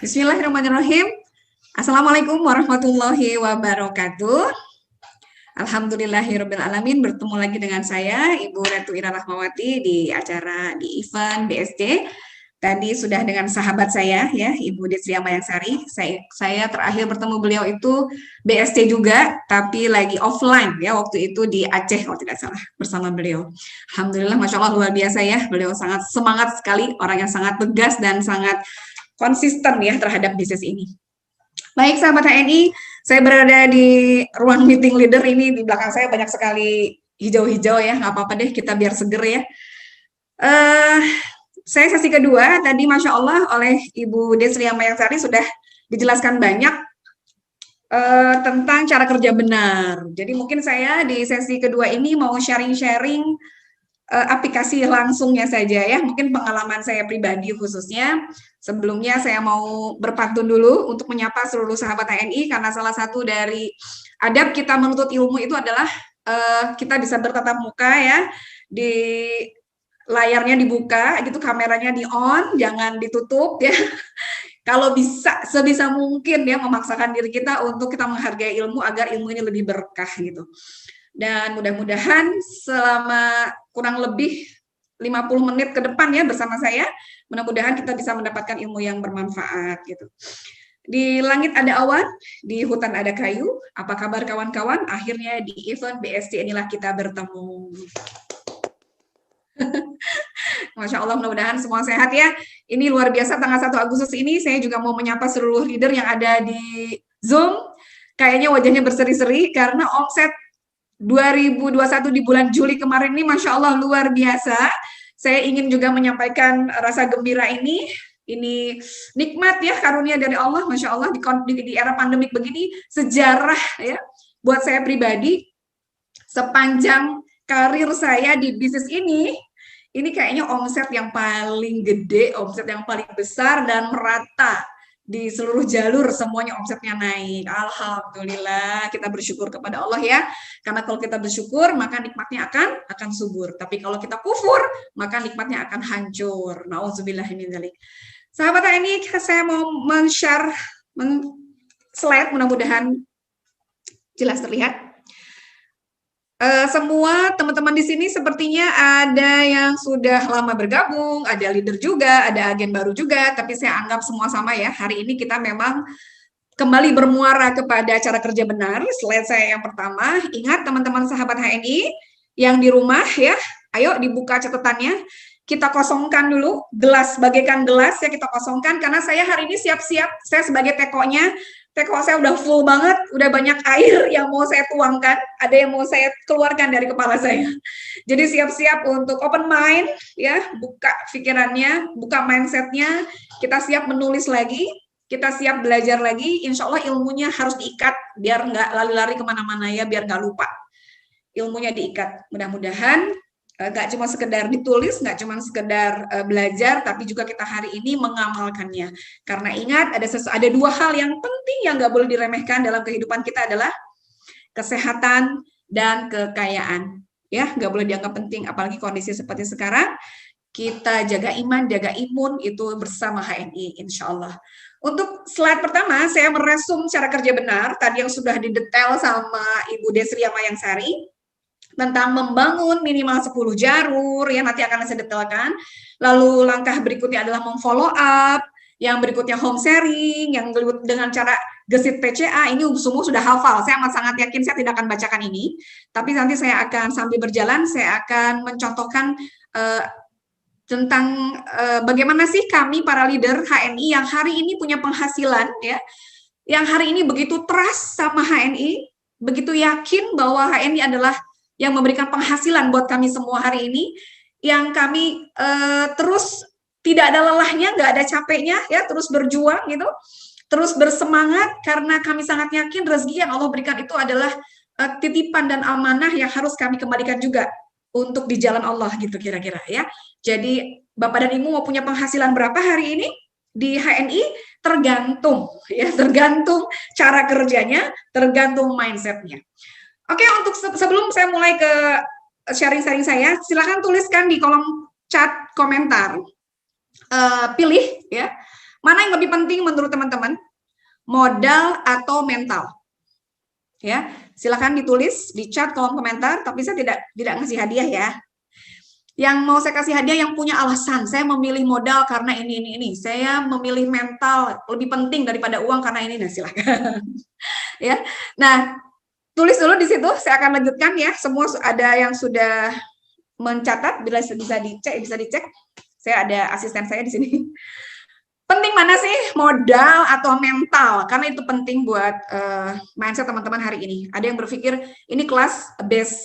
Bismillahirrahmanirrahim. Assalamualaikum warahmatullahi wabarakatuh. Alhamdulillahirabbil alamin, bertemu lagi dengan saya Ibu Ratu Ira Rahmawati di acara di event BSD. Tadi sudah dengan sahabat saya ya, Ibu Desri Amayangsari. Saya terakhir bertemu beliau itu BSD juga, tapi lagi offline ya, waktu itu di Aceh kalau tidak salah bersama beliau. Alhamdulillah, Masya Allah luar biasa ya. Beliau sangat semangat sekali, orang yang sangat tegas dan sangat konsisten ya terhadap bisnis ini. Baik sahabat HNI, saya berada di ruang meeting leader ini, di belakang saya banyak sekali hijau-hijau ya, nggak apa-apa deh, kita biar seger ya. Uh, saya sesi kedua, tadi Masya Allah oleh Ibu Desri Amayangsari sudah dijelaskan banyak tentang cara kerja benar. Jadi mungkin saya di sesi kedua ini mau sharing-sharing aplikasi langsungnya saja ya, mungkin pengalaman saya pribadi khususnya. Sebelumnya saya mau berpantun dulu untuk menyapa seluruh sahabat HNI, karena salah satu dari adab kita menuntut ilmu itu adalah kita bisa bertatap muka ya, di layarnya dibuka gitu, kameranya di on, jangan ditutup ya. Kalau bisa, sebisa mungkin ya memaksakan diri kita untuk kita menghargai ilmu agar ilmu ini lebih berkah gitu. Dan mudah-mudahan selama kurang lebih 50 menit ke depan ya bersama saya, mudah-mudahan kita bisa mendapatkan ilmu yang bermanfaat gitu. Di langit ada awan, di hutan ada kayu. Apa kabar kawan-kawan? Akhirnya di event BSD inilah kita bertemu. Masya Allah, mudah-mudahan semua sehat ya. Ini luar biasa, tanggal 1 Agustus ini saya juga mau menyapa seluruh leader yang ada di Zoom. Kayaknya wajahnya berseri-seri karena omset 2021 di bulan Juli kemarin ini Masya Allah luar biasa. Saya ingin juga menyampaikan rasa gembira ini nikmat ya, karunia dari Allah, Masya Allah di era pandemik begini, sejarah ya buat saya pribadi. Sepanjang karir saya di bisnis ini kayaknya omset yang paling gede, omset yang paling besar dan merata di seluruh jalur, semuanya omsetnya naik. Alhamdulillah, kita bersyukur kepada Allah ya. Karena kalau kita bersyukur, maka nikmatnya akan subur. Tapi kalau kita kufur, maka nikmatnya akan hancur. Nauzubillah min dzalik. Sahabat ini saya mau men-share slide, mudah-mudahan jelas terlihat. Semua teman-teman di sini sepertinya ada yang sudah lama bergabung, ada leader juga, ada agen baru juga, tapi saya anggap semua sama ya. Hari ini kita memang kembali bermuara kepada cara kerja benar. Slide saya yang pertama, ingat teman-teman sahabat HNI yang di rumah ya, ayo dibuka catatannya. Kita kosongkan dulu gelas, bagaikan gelas ya, kita kosongkan karena saya hari ini siap-siap, saya sebagai tekonya, teko saya udah full banget, udah banyak air yang mau saya tuangkan, ada yang mau saya keluarkan dari kepala saya. Jadi siap-siap untuk open mind ya, buka pikirannya, buka mindsetnya, kita siap menulis lagi, kita siap belajar lagi. Insya Allah ilmunya harus diikat biar nggak lari-lari kemana-mana ya, biar nggak lupa. Ilmunya diikat. Mudah-mudahan nggak cuma sekedar ditulis, nggak cuma sekedar belajar, tapi juga kita hari ini mengamalkannya. Karena ingat, ada dua hal yang penting yang nggak boleh diremehkan dalam kehidupan kita adalah kesehatan dan kekayaan. Ya, nggak boleh dianggap penting, apalagi kondisi seperti sekarang. Kita jaga iman, jaga imun, itu bersama HNI, insya Allah. Untuk slide pertama, saya meresum cara kerja benar, tadi yang sudah didetail sama Ibu Desri Amayangsari, tentang membangun minimal 10 jalur, ya nanti akan saya detailkan. Lalu langkah berikutnya adalah memfollow up, yang berikutnya home sharing, yang dengan cara gesit PCA, ini semua sudah hafal. Saya amat sangat yakin saya tidak akan bacakan ini, tapi nanti saya akan sambil berjalan, saya akan mencontohkan tentang bagaimana sih kami para leader HNI yang hari ini punya penghasilan, ya, yang hari ini begitu trust sama HNI, begitu yakin bahwa HNI adalah yang memberikan penghasilan buat kami semua hari ini, yang kami terus tidak ada lelahnya, nggak ada capeknya, ya terus berjuang gitu, terus bersemangat karena kami sangat yakin rezeki yang Allah berikan itu adalah titipan dan amanah yang harus kami kembalikan juga untuk di jalan Allah gitu kira-kira ya. Jadi Bapak dan Ibu mau punya penghasilan berapa hari ini di HNI tergantung ya, tergantung cara kerjanya, tergantung mindsetnya. Oke, untuk sebelum saya mulai ke sharing-sharing saya, silakan tuliskan di kolom chat komentar, pilih ya Mana yang lebih penting menurut teman-teman? Modal atau mental? Ya, silakan ditulis di chat kolom komentar, tapi saya tidak ngasih hadiah ya. Yang mau saya kasih hadiah yang punya alasan, saya memilih modal karena ini. Saya memilih mental lebih penting daripada uang karena ini. Nah, silakan. Ya. Nah, tulis dulu di situ, saya akan lanjutkan ya. Semua ada yang sudah mencatat, bisa dicek. Saya ada asisten saya di sini. Penting mana sih, modal atau mental? Karena itu penting buat mindset teman-teman hari ini. Ada yang berpikir ini kelas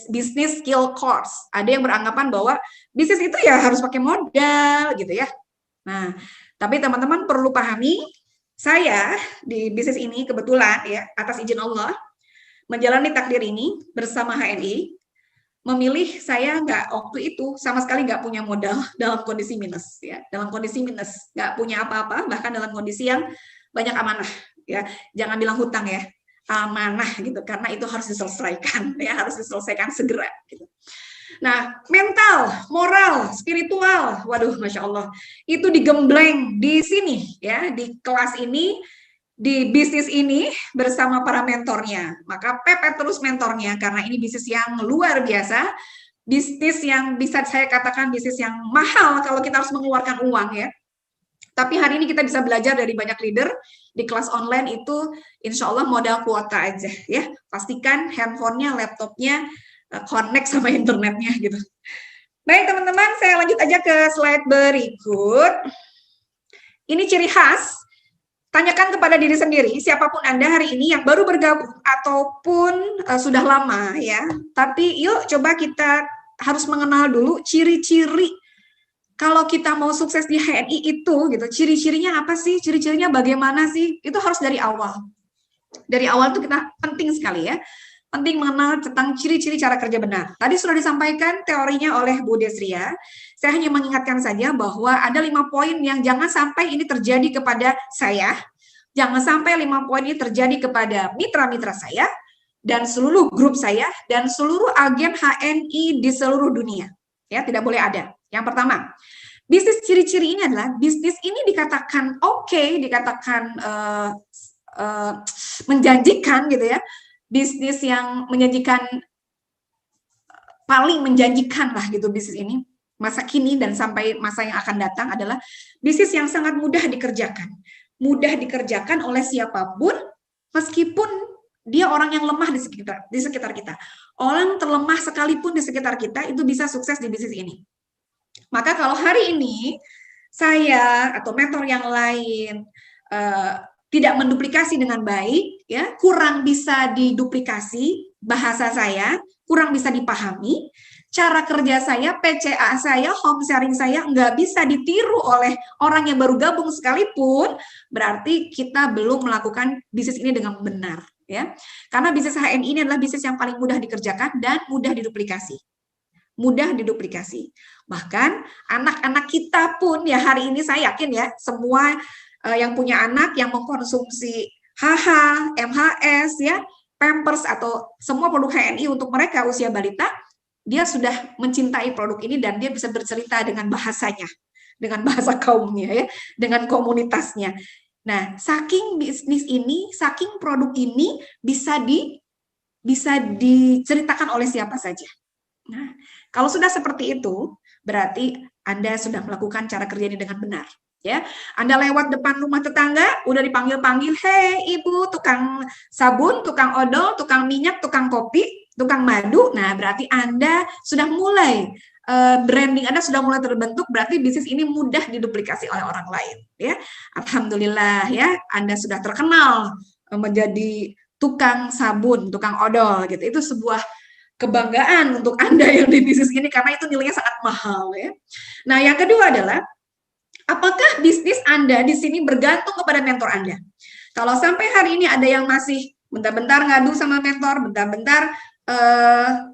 business skill course. Ada yang beranggapan bahwa bisnis itu ya harus pakai modal gitu ya. Nah, tapi teman-teman perlu pahami, saya di bisnis ini kebetulan ya atas izin Allah menjalani takdir ini bersama HNI, memilih saya waktu itu sama sekali nggak punya modal dalam kondisi minus ya, dalam kondisi minus, nggak punya apa-apa, bahkan dalam kondisi yang banyak amanah ya, jangan bilang hutang ya, amanah gitu, karena itu harus diselesaikan ya, harus diselesaikan segera gitu. Nah, mental, moral, spiritual, waduh, masya Allah, itu digembleng di sini ya, di kelas ini, di bisnis ini bersama para mentornya. Maka pepet terus mentornya karena ini bisnis yang luar biasa, bisnis yang bisa saya katakan bisnis yang mahal kalau kita harus mengeluarkan uang ya. Tapi hari ini kita bisa belajar dari banyak leader di kelas online itu, insya Allah modal kuota aja ya. Pastikan handphonenya, laptopnya connect sama internetnya gitu. Baik teman-teman, saya lanjut aja ke slide berikut. Ini ciri khas. Tanyakan kepada diri sendiri, siapapun Anda hari ini yang baru bergabung ataupun sudah lama ya. Tapi yuk coba kita harus mengenal dulu ciri-ciri kalau kita mau sukses di HNI itu gitu. Ciri-cirinya apa sih? Ciri-cirinya bagaimana sih? Itu harus dari awal. Dari awal tuh kita penting sekali ya. Penting mengenal tentang ciri-ciri cara kerja benar. Tadi sudah disampaikan teorinya oleh Bu Desria. Saya hanya mengingatkan saja bahwa ada 5 poin yang jangan sampai ini terjadi kepada saya. Jangan sampai 5 poin ini terjadi kepada mitra-mitra saya dan seluruh grup saya dan seluruh agen HNI di seluruh dunia. Ya, tidak boleh ada. Yang pertama, bisnis ciri-ciri ini adalah bisnis ini dikatakan oke, dikatakan menjanjikan gitu ya. Bisnis yang menjanjikan, paling menjanjikan lah gitu bisnis ini, masa kini dan sampai masa yang akan datang adalah bisnis yang sangat mudah dikerjakan. Mudah dikerjakan oleh siapapun, meskipun dia orang yang lemah di sekitar kita. Orang terlemah sekalipun di sekitar kita itu bisa sukses di bisnis ini. Maka kalau hari ini saya atau mentor yang lain tidak menduplikasi dengan baik, ya, kurang bisa diduplikasi bahasa saya, kurang bisa dipahami, cara kerja saya, PCA saya, home sharing saya nggak bisa ditiru oleh orang yang baru gabung sekalipun, berarti kita belum melakukan bisnis ini dengan benar, ya. Karena bisnis HNI ini adalah bisnis yang paling mudah dikerjakan dan mudah diduplikasi. Mudah diduplikasi. Bahkan anak-anak kita pun ya hari ini saya yakin ya, semua yang punya anak yang mengkonsumsi HH, MHS ya, Pampers atau semua produk HNI untuk mereka usia balita, dia sudah mencintai produk ini dan dia bisa bercerita dengan bahasanya, dengan bahasa kaumnya ya, dengan komunitasnya. Nah, saking bisnis ini, saking produk ini bisa diceritakan oleh siapa saja. Nah, kalau sudah seperti itu, berarti Anda sudah melakukan cara kerja ini dengan benar. Ya, Anda lewat depan rumah tetangga, udah dipanggil-panggil, hei ibu, tukang sabun, tukang odol, tukang minyak, tukang kopi, tukang madu. Nah, berarti Anda sudah mulai branding Anda sudah mulai terbentuk, berarti bisnis ini mudah diduplikasi oleh orang lain. Ya, alhamdulillah ya, Anda sudah terkenal menjadi tukang sabun, tukang odol, gitu. Itu sebuah kebanggaan untuk Anda yang di bisnis ini karena itu nilainya sangat mahal ya. Nah, yang kedua adalah apakah bisnis Anda di sini bergantung kepada mentor Anda? Kalau sampai hari ini ada yang masih bentar-bentar ngadu sama mentor, bentar-bentar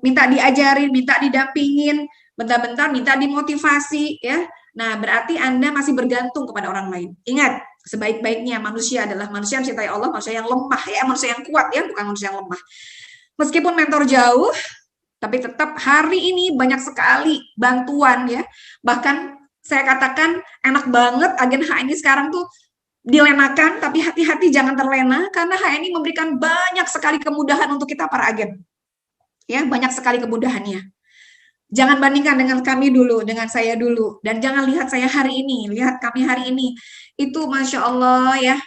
minta diajarin, minta didampingin, bentar-bentar minta dimotivasi, ya. Nah, berarti Anda masih bergantung kepada orang lain. Ingat, sebaik-baiknya manusia adalah manusia yang mencintai Allah, manusia yang lemah, ya, manusia yang kuat, ya, bukan manusia yang lemah. Meskipun mentor jauh, tapi tetap hari ini banyak sekali bantuan, ya. Bahkan saya katakan enak banget agen HNI sekarang tuh dilenakan, tapi hati-hati jangan terlena, karena HNI memberikan banyak sekali kemudahan untuk kita para agen. Ya, banyak sekali kemudahannya. Jangan bandingkan dengan kami dulu, dengan saya dulu. Dan jangan lihat saya hari ini, lihat kami hari ini. Itu Masya Allah ya,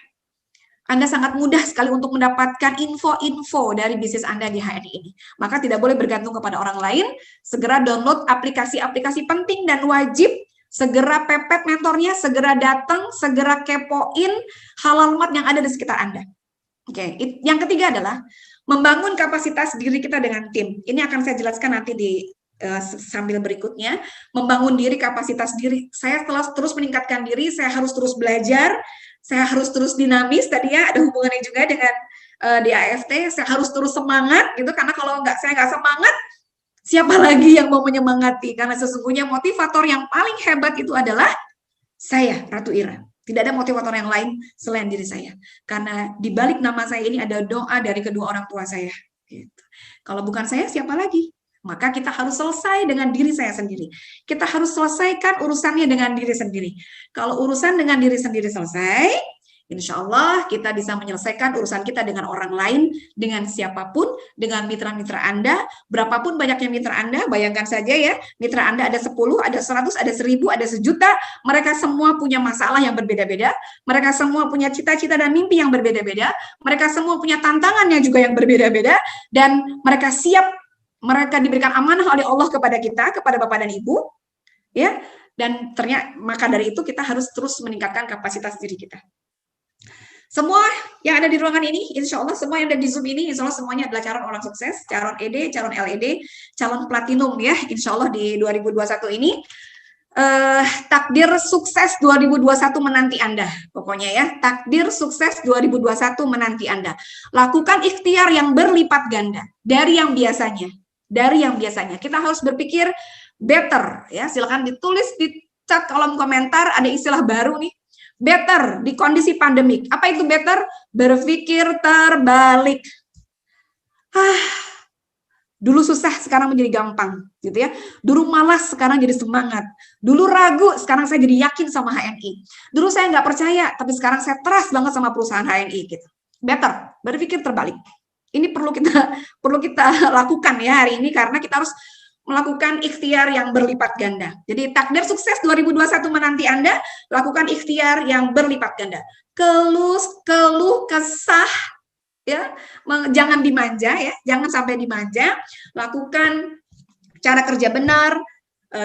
Anda sangat mudah sekali untuk mendapatkan info-info dari bisnis Anda di HNI ini. Maka tidak boleh bergantung kepada orang lain, segera download aplikasi-aplikasi penting dan wajib, segera pepet mentornya, segera datang, segera kepoin halamat yang ada di sekitar Anda. Oke, yang ketiga adalah membangun kapasitas diri kita dengan tim. Ini akan saya jelaskan nanti di sambil berikutnya. Membangun diri, kapasitas diri. Saya telah terus meningkatkan diri, saya harus terus belajar, saya harus terus dinamis. Tadi ya ada hubungannya juga dengan di AFT, saya harus terus semangat gitu, karena kalau saya nggak semangat, siapa lagi yang mau menyemangati? Karena sesungguhnya motivator yang paling hebat itu adalah saya, Ratu Ira. Tidak ada motivator yang lain selain diri saya. Karena di balik nama saya ini ada doa dari kedua orang tua saya. Gitu. Kalau bukan saya, siapa lagi? Maka kita harus selesai dengan diri saya sendiri. Kita harus selesaikan urusannya dengan diri sendiri. Kalau urusan dengan diri sendiri selesai, insya Allah kita bisa menyelesaikan urusan kita dengan orang lain, dengan siapapun, dengan mitra-mitra Anda, berapapun banyaknya mitra Anda, bayangkan saja ya, mitra Anda ada 10, ada 100, ada 1000, ada sejuta, mereka semua punya masalah yang berbeda-beda, mereka semua punya cita-cita dan mimpi yang berbeda-beda, mereka semua punya tantangannya juga yang berbeda-beda, dan mereka siap, mereka diberikan amanah oleh Allah kepada kita, kepada Bapak dan Ibu, ya, dan ternyata maka dari itu kita harus terus meningkatkan kapasitas diri kita. Semua yang ada di ruangan ini, insya Allah semua yang ada di Zoom ini, insya Allah semuanya adalah calon orang sukses, calon ED, calon LED, calon platinum ya, insya Allah di 2021 ini. Takdir sukses 2021 menanti Anda, pokoknya ya, takdir sukses 2021 menanti Anda. Lakukan ikhtiar yang berlipat ganda dari yang biasanya, Kita harus berpikir better ya, silakan ditulis di chat kolom komentar, ada istilah baru nih. Better di kondisi pandemik. Apa itu better? Berpikir terbalik. Dulu susah, sekarang menjadi gampang, gitu ya. Dulu malas, sekarang jadi semangat. Dulu ragu, sekarang saya jadi yakin sama HNI. Dulu saya nggak percaya, tapi sekarang saya trust banget sama perusahaan HNI. Gitu. Better, berpikir terbalik. Ini perlu kita lakukan ya hari ini, karena kita harus melakukan ikhtiar yang berlipat ganda. Jadi takdir sukses 2021 menanti Anda, lakukan ikhtiar yang berlipat ganda. Keluh kesah ya, jangan dimanja ya, jangan sampai dimanja. Lakukan cara kerja benar,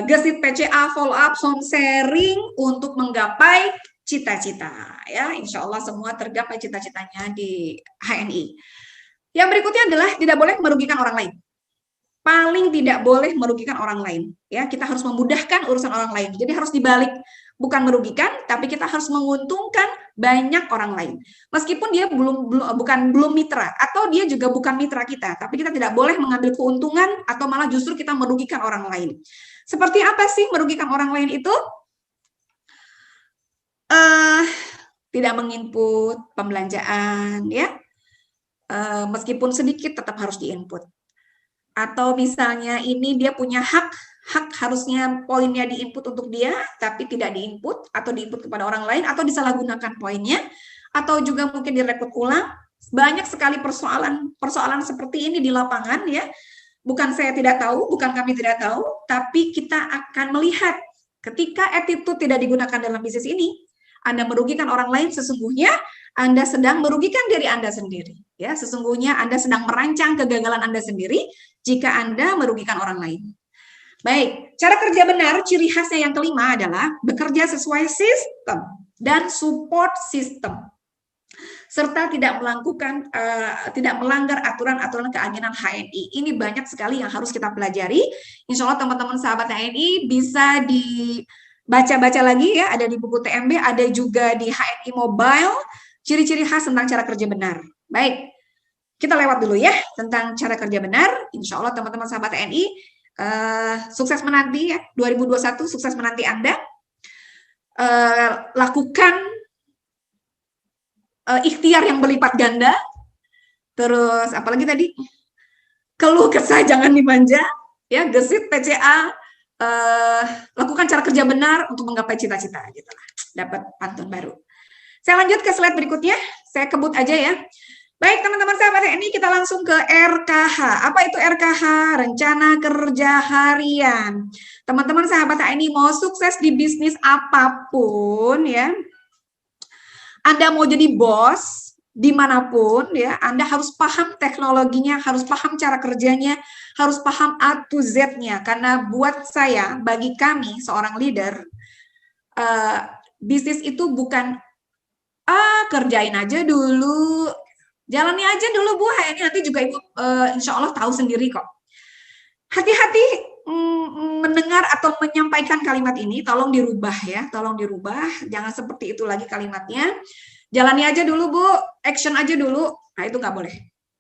gesit PCA, follow up, sound sharing untuk menggapai cita-cita ya. Insya Allah semua tergapai cita-citanya di HNI. Yang berikutnya adalah tidak boleh merugikan orang lain. Paling tidak boleh merugikan orang lain ya, kita harus memudahkan urusan orang lain, jadi harus dibalik, bukan merugikan tapi kita harus menguntungkan banyak orang lain meskipun dia belum mitra atau dia juga bukan mitra kita, tapi kita tidak boleh mengambil keuntungan atau malah justru kita merugikan orang lain. Seperti apa sih merugikan orang lain itu? Tidak menginput pembelanjaan ya, meskipun sedikit tetap harus diinput. Atau misalnya ini dia punya hak harusnya poinnya diinput untuk dia, tapi tidak diinput, atau diinput kepada orang lain, atau disalahgunakan poinnya, atau juga mungkin direkrut ulang. Banyak sekali persoalan seperti ini di lapangan ya. Bukan saya tidak tahu, bukan kami tidak tahu, tapi kita akan melihat ketika attitude tidak digunakan dalam bisnis ini, Anda merugikan orang lain, sesungguhnya Anda sedang merugikan diri Anda sendiri. Ya, sesungguhnya Anda sedang merancang kegagalan Anda sendiri jika Anda merugikan orang lain. Baik, cara kerja benar, ciri khasnya yang kelima adalah bekerja sesuai sistem dan support sistem, serta tidak melanggar aturan-aturan keagenan HNI. Ini banyak sekali yang harus kita pelajari. Insya Allah teman-teman sahabat HNI bisa dibaca-baca lagi ya, ada di buku TMB, ada juga di HNI Mobile, ciri-ciri khas tentang cara kerja benar. Baik, kita lewat dulu ya tentang cara kerja benar. Insya Allah teman-teman sahabat TNI sukses menanti ya, 2021 sukses menanti Anda. Lakukan ikhtiar yang berlipat ganda. Terus apalagi tadi? Keluh kesah jangan dimanja. Ya, gesit PCA, lakukan cara kerja benar untuk menggapai cita-cita gitu lah. Dapat pantun baru. Saya lanjut ke slide berikutnya. Saya kebut aja ya. Baik, teman-teman sahabat ini kita langsung ke RKH. Apa itu RKH? Rencana Kerja Harian. Teman-teman sahabat ini mau sukses di bisnis apapun ya. Anda mau jadi bos dimanapun ya, Anda harus paham teknologinya, harus paham cara kerjanya, harus paham A to Z-nya. Karena buat saya, bagi kami seorang leader, bisnis itu bukan kerjain aja dulu, jalani aja dulu Bu, ini nanti juga Ibu insya Allah tahu sendiri kok. Hati-hati mendengar atau menyampaikan kalimat ini, tolong dirubah ya, tolong dirubah, jangan seperti itu lagi kalimatnya. Jalani aja dulu Bu, action aja dulu, nah itu nggak boleh.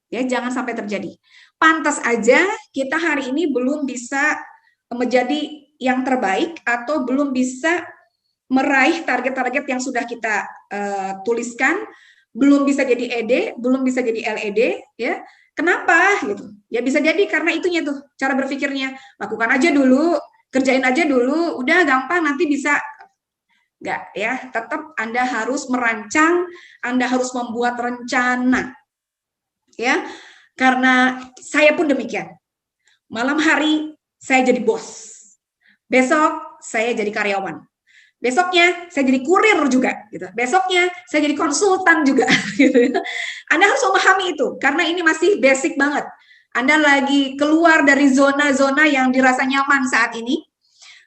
Ya, jangan sampai terjadi. Pantas aja kita hari ini belum bisa menjadi yang terbaik atau belum bisa meraih target-target yang sudah kita tuliskan, belum bisa jadi ED, belum bisa jadi LED, ya. Kenapa? Gitu. Ya bisa jadi karena itunya tuh cara berpikirnya. Lakukan aja dulu, kerjain aja dulu, udah gampang nanti bisa. Enggak ya, tetap Anda harus merancang, Anda harus membuat rencana. Ya. Karena saya pun demikian. Malam hari saya jadi bos. Besok saya jadi karyawan. Besoknya saya jadi kurir juga, gitu. Besoknya saya jadi konsultan juga, gitu. Anda harus memahami itu, karena ini masih basic banget. Anda lagi keluar dari zona-zona yang dirasa nyaman saat ini.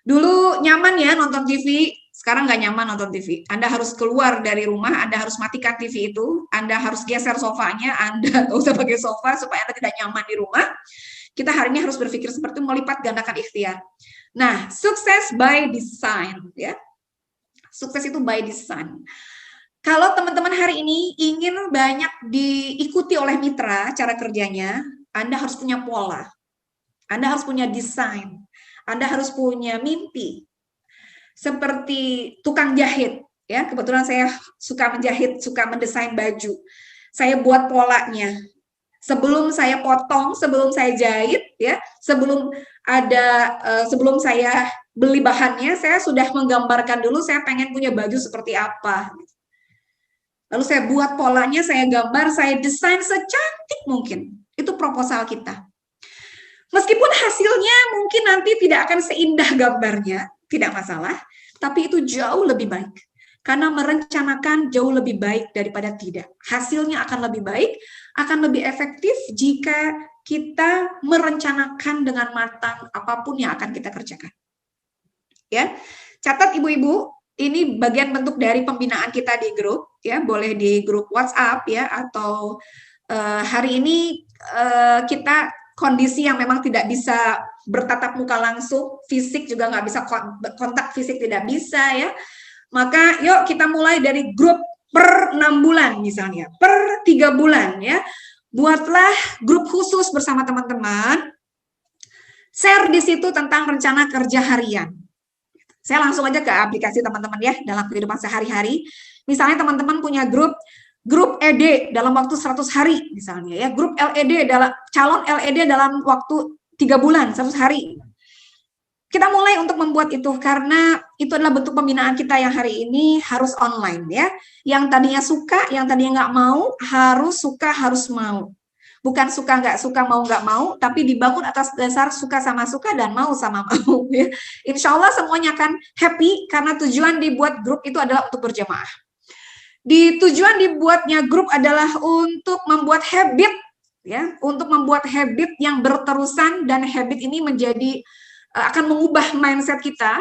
Dulu nyaman ya nonton TV, sekarang nggak nyaman nonton TV. Anda harus keluar dari rumah, Anda harus matikan TV itu, Anda harus geser sofanya, Anda nggak usah pakai sofa supaya Anda tidak nyaman di rumah. Kita hari ini harus berpikir seperti melipat gandakan ikhtiar. Nah, sukses by design, ya. Sukses itu by design. Kalau teman-teman hari ini ingin banyak diikuti oleh mitra cara kerjanya, Anda harus punya pola. Anda harus punya desain. Anda harus punya mimpi. Seperti tukang jahit, ya. Kebetulan saya suka menjahit, suka mendesain baju. Saya buat polanya. Sebelum saya potong, sebelum saya jahit, ya, sebelum saya beli bahannya, saya sudah menggambarkan dulu saya pengen punya baju seperti apa. Lalu saya buat polanya, saya gambar, saya desain secantik mungkin. Itu proposal kita. Meskipun hasilnya mungkin nanti tidak akan seindah gambarnya, tidak masalah, tapi itu jauh lebih baik. Karena merencanakan jauh lebih baik daripada tidak. Hasilnya akan lebih baik, akan lebih efektif jika kita merencanakan dengan matang apapun yang akan kita kerjakan. Ya, catat ibu-ibu, ini bagian bentuk dari pembinaan kita di grup, ya, boleh di grup WhatsApp ya, atau hari ini kita kondisi yang memang tidak bisa bertatap muka langsung, fisik juga nggak bisa, kontak fisik tidak bisa ya. Maka yuk kita mulai dari grup per 6 bulan misalnya, per 3 bulan ya. Buatlah grup khusus bersama teman-teman, share di situ tentang rencana kerja harian. Saya langsung aja ke aplikasi teman-teman ya, dalam kehidupan sehari-hari. Misalnya teman-teman punya grup ED dalam waktu 100 hari misalnya ya, grup LED calon LED dalam waktu 3 bulan, 100 hari. Kita mulai untuk membuat itu karena itu adalah bentuk pembinaan kita yang hari ini harus online ya. Yang tadinya suka, yang tadinya nggak mau, harus suka, harus mau. Bukan suka nggak suka, mau nggak mau, tapi dibangun atas dasar suka sama suka dan mau sama mau. Ya. Insya Allah semuanya akan happy karena tujuan dibuat grup itu adalah untuk berjamaah. Tujuan dibuatnya grup adalah untuk membuat habit, ya, untuk membuat habit yang berterusan dan habit ini akan mengubah mindset kita,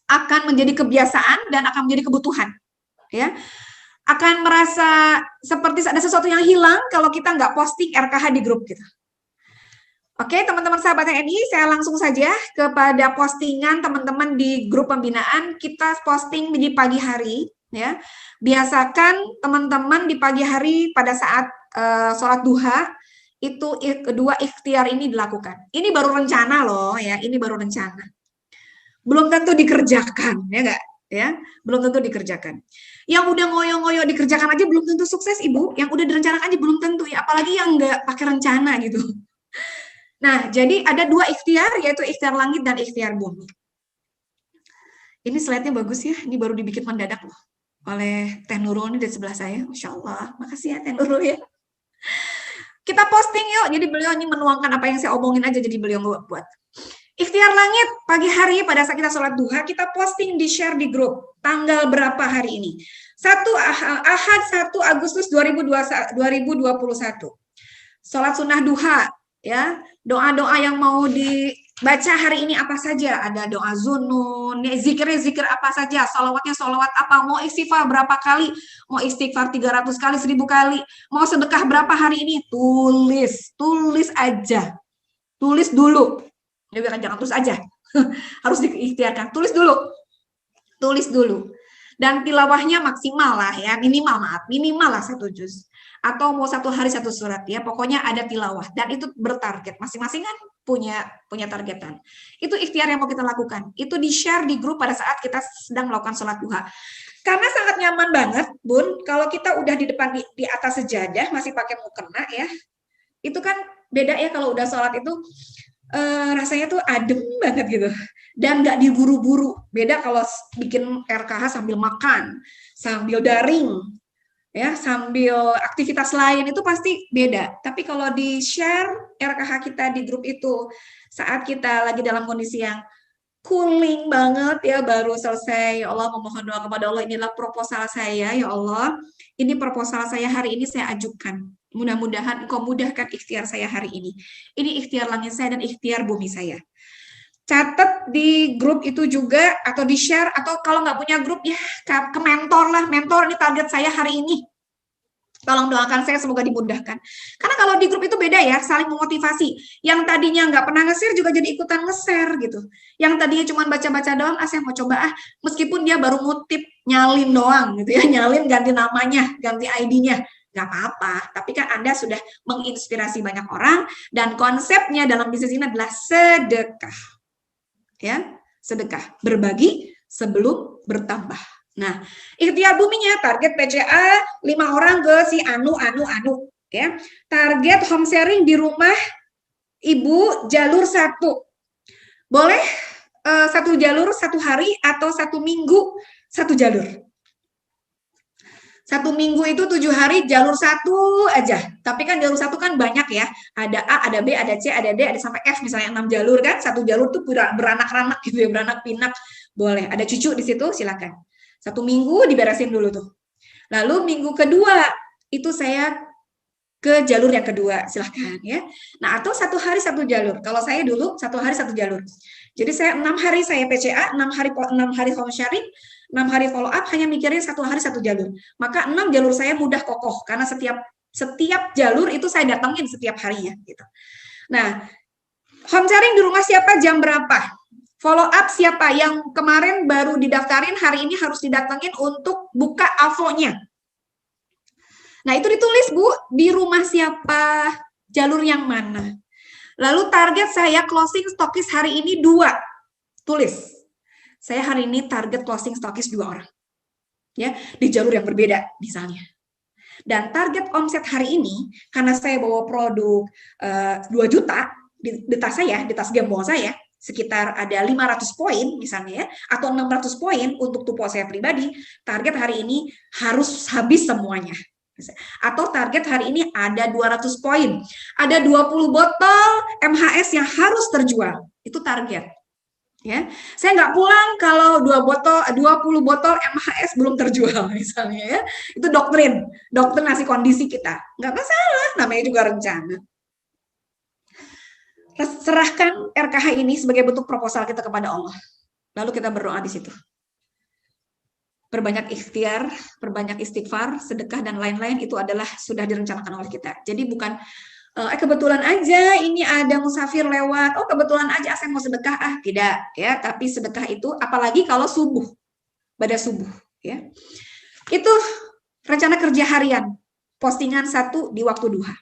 akan menjadi kebiasaan dan akan menjadi kebutuhan, ya. Akan merasa seperti ada sesuatu yang hilang kalau kita nggak posting RKH di grup kita. Oke, teman-teman sahabat TNI, saya langsung saja kepada postingan teman-teman di grup pembinaan. Kita posting di pagi hari, ya. Biasakan teman-teman di pagi hari pada saat sholat duha, itu kedua ikhtiar ini dilakukan. Ini baru rencana loh ya, ini baru rencana. Belum tentu dikerjakan, ya enggak? Ya, belum tentu dikerjakan. Yang udah ngoyo-ngoyo dikerjakan aja belum tentu sukses, Ibu. Yang udah direncanakan aja belum tentu ya, apalagi yang enggak pakai rencana gitu. Nah, jadi ada dua ikhtiar, yaitu ikhtiar langit dan ikhtiar bumi. Ini slide-nya bagus ya, ini baru dibikin mendadak loh. oleh Teh Nurul ini di sebelah saya. Masya Allah, makasih ya Teh Nurul ya. Kita posting yuk, jadi beliau ini menuangkan apa yang saya omongin aja, jadi beliau buat. Ikhtiar langit, pagi hari pada saat kita sholat duha, kita posting di share di grup, tanggal berapa hari ini. Ahad 1 Agustus 2021. Sholat sunnah duha, ya, doa-doa yang mau dibaca hari ini apa saja, ada doa zunun, zikir apa saja, sholawatnya sholawat apa, mau istighfar berapa kali, mau istighfar 300 kali, 1000 kali, mau sedekah berapa hari ini, tulis aja, tulis dulu, jangan terus aja, harus diikhtiarkan, tulis dulu, dan tilawahnya maksimal lah ya, minimal lah 1 juz. Atau mau 1 hari 1 surat ya, pokoknya ada tilawah dan itu bertarget, masing-masing kan punya targetan. Itu ikhtiar yang mau kita lakukan, itu di-share di grup pada saat kita sedang melakukan sholat duha. Karena sangat nyaman banget, Bun, kalau kita udah di depan di atas sejadah masih pakai mukena ya. Itu kan beda ya kalau udah sholat itu rasanya tuh adem banget gitu dan nggak diburu-buru. Beda kalau bikin RKH sambil makan, sambil daring, ya sambil aktivitas lain itu pasti beda. Tapi kalau di share RKH kita di grup itu saat kita lagi dalam kondisi yang cooling banget ya, baru selesai, ya Allah memohon doa kepada Allah, inilah proposal saya ya Allah, ini proposal saya hari ini saya ajukan, mudah-mudahan Engkau mudahkan ikhtiar saya hari ini ikhtiar langit saya dan ikhtiar bumi saya. Catat di grup itu juga atau di share, atau kalau nggak punya grup ya ke mentor lah, mentor ini target saya hari ini, tolong doakan saya semoga dimudahkan. Karena kalau di grup itu beda ya, saling memotivasi. Yang tadinya nggak pernah nge-share juga jadi ikutan nge-share gitu. Yang tadinya cuma baca-baca doang, saya mau coba meskipun dia baru ngutip, nyalin doang gitu ya, nyalin ganti namanya, ganti ID-nya. Nggak apa-apa, tapi kan Anda sudah menginspirasi banyak orang, dan konsepnya dalam bisnis ini adalah sedekah. Ya, sedekah, berbagi sebelum bertambah. Nah, ikhtiar buminya target PCA 5 orang ke si anu ya. Target home sharing di rumah Ibu jalur 1. Boleh 1 jalur 1 hari atau 1 minggu 1 jalur. 1 minggu itu 7 hari jalur 1 aja. Tapi kan jalur 1 kan banyak ya. Ada A, ada B, ada C, ada D, ada sampai F misalnya 6 jalur kan. 1 jalur tuh beranak-ranak gitu ya, beranak pinak. Boleh. Ada cucu di situ silakan. 1 minggu diberesin dulu tuh. Lalu minggu kedua itu saya ke jalur yang kedua, silahkan ya. Nah, atau 1 hari 1 jalur. Kalau saya dulu 1 hari 1 jalur. Jadi saya 6 hari saya PCA, 6 hari home sharing, 6 hari follow up, hanya mikirin 1 hari 1 jalur. Maka 6 jalur saya mudah kokoh karena setiap jalur itu saya datangin setiap harinya gitu. Nah, home sharing di rumah siapa, jam berapa? Follow up siapa yang kemarin baru didaftarin, hari ini harus didatengin untuk buka AVO-nya. Nah, itu ditulis, Bu, di rumah siapa, jalur yang mana. Lalu target saya closing stokis hari ini 2. Tulis. Saya hari ini target closing stokis 2 orang. Ya, di jalur yang berbeda misalnya. Dan target omset hari ini, karena saya bawa produk 2 juta di tas saya, di tas gembong saya, sekitar ada 500 poin misalnya ya, atau 600 poin untuk tupo saya pribadi, target hari ini harus habis semuanya. Atau target hari ini ada 200 poin, ada 20 botol MHS yang harus terjual. Itu target. Ya, saya nggak pulang kalau 20 botol MHS belum terjual misalnya ya. Itu doktrin ngasih kondisi kita. Nggak masalah, namanya juga rencana. Serahkan RKH ini sebagai bentuk proposal kita kepada Allah. Lalu kita berdoa di situ. Perbanyak ikhtiar, perbanyak istighfar, sedekah dan lain-lain itu adalah sudah direncanakan oleh kita. Jadi bukan kebetulan aja ini ada musafir lewat, oh kebetulan aja saya mau sedekah, tidak ya, tapi sedekah itu apalagi kalau subuh, pada subuh ya. Itu rencana kerja harian, postingan 1 di waktu duha.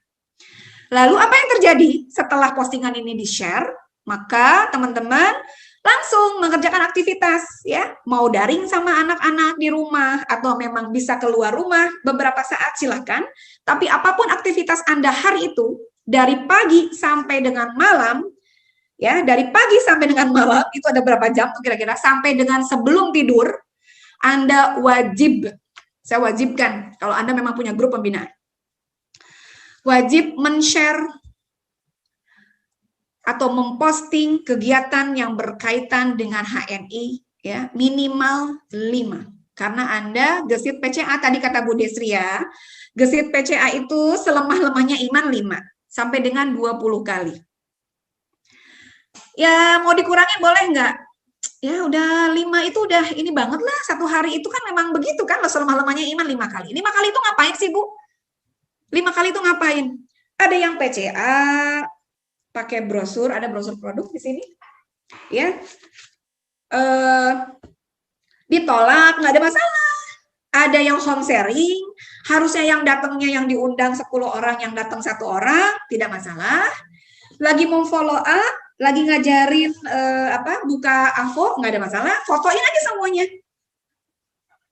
Lalu apa yang terjadi setelah postingan ini di-share? Maka teman-teman langsung mengerjakan aktivitas ya, mau daring sama anak-anak di rumah atau memang bisa keluar rumah beberapa saat silahkan, tapi apapun aktivitas Anda hari itu dari pagi sampai dengan malam ya, dari pagi sampai dengan malam itu ada berapa jam tuh kira-kira, sampai dengan sebelum tidur Anda wajib Saya wajibkan kalau Anda memang punya grup pembinaan. Wajib men-share atau memposting kegiatan yang berkaitan dengan HNI ya, minimal 5. Karena Anda gesit PCA tadi kata Bu Desria, gesit PCA itu selemah-lemahnya iman 5 sampai dengan 20 kali. Ya mau dikurangi boleh nggak? Ya udah 5 itu udah ini banget lah, satu hari itu kan memang begitu kan, selemah-lemahnya iman 5 kali. 5 kali itu ngapain sih Bu? 5 kali itu ngapain? Ada yang PCA, pakai brosur, ada brosur produk di sini, ya. Ditolak, nggak ada masalah. Ada yang home sharing, harusnya yang datangnya yang diundang 10 orang, yang datang 1 orang, tidak masalah. Lagi mau follow up, lagi ngajarin buka AVO, nggak ada masalah, fotoin aja semuanya.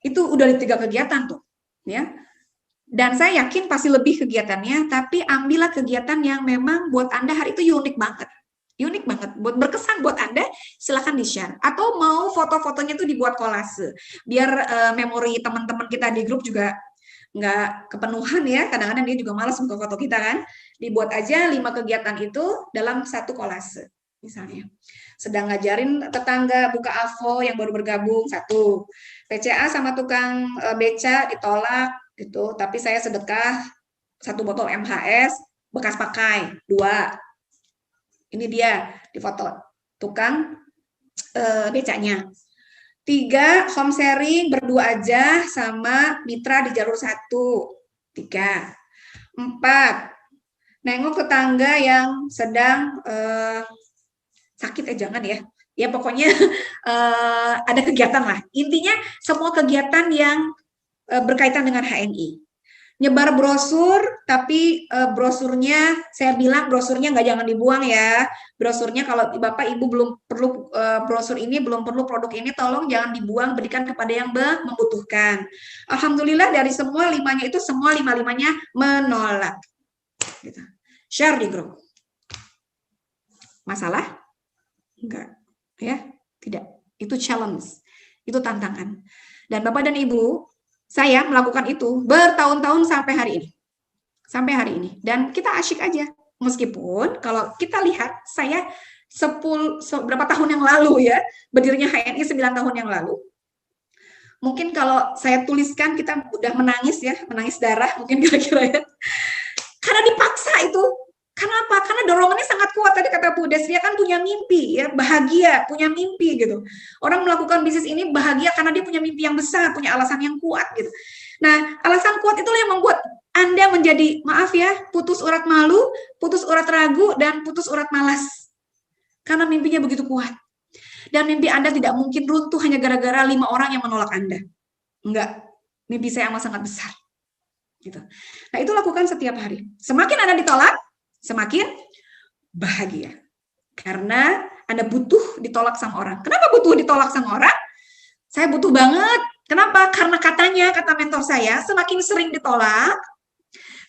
Itu udah 3 kegiatan tuh, ya. Dan saya yakin pasti lebih kegiatannya, tapi ambillah kegiatan yang memang buat Anda hari itu unik banget. Unik banget, buat berkesan buat Anda, silahkan di-share. Atau mau foto-fotonya tuh dibuat kolase, biar memori teman-teman kita di grup juga nggak kepenuhan ya, kadang-kadang dia juga malas buka foto kita kan. Dibuat aja 5 kegiatan itu dalam satu kolase, misalnya. Sedang ngajarin tetangga buka AVO yang baru bergabung, 1. PCA sama tukang beca ditolak, gitu, tapi saya sedekah 1 botol MHS bekas pakai, 2. Ini dia di foto tukang becanya. 3, home sharing berdua aja sama mitra di jalur 1. 3. 4, nengok tetangga yang sedang sakit jangan ya. Ya pokoknya ada kegiatan lah. Intinya semua kegiatan yang berkaitan dengan HNI. Nyebar brosur, tapi brosurnya, saya bilang brosurnya nggak jangan dibuang ya. Brosurnya kalau Bapak Ibu belum perlu brosur ini, belum perlu produk ini, tolong jangan dibuang, berikan kepada yang membutuhkan. Alhamdulillah dari semua 5-nya itu, semua 5-5-nya menolak. Gitu. Share di grup. Masalah? Enggak. Ya, tidak. Itu challenge. Itu tantangan. Dan Bapak dan Ibu, saya melakukan itu bertahun-tahun sampai hari ini. Sampai hari ini. Dan kita asyik aja. Meskipun kalau kita lihat, saya berapa tahun yang lalu ya, berdirinya HNI 9 tahun yang lalu. Mungkin kalau saya tuliskan, kita udah menangis ya, menangis darah mungkin kira-kira ya. Karena dipaksa itu. Kenapa? Karena dorongannya sangat kuat. Tadi kata Bu Desria kan punya mimpi, ya bahagia, punya mimpi gitu. Orang melakukan bisnis ini bahagia karena dia punya mimpi yang besar, punya alasan yang kuat gitu. Nah, alasan kuat itulah yang membuat Anda menjadi, maaf ya, putus urat malu, putus urat ragu, dan putus urat malas. Karena mimpinya begitu kuat. Dan mimpi Anda tidak mungkin runtuh hanya gara-gara 5 orang yang menolak Anda. Enggak. Mimpi saya amat sangat besar. Gitu. Nah, itu lakukan setiap hari. Semakin Anda ditolak, semakin bahagia. Karena Anda butuh ditolak sama orang. Kenapa butuh ditolak sama orang? Saya butuh banget. Kenapa? Karena kata mentor saya, semakin sering ditolak,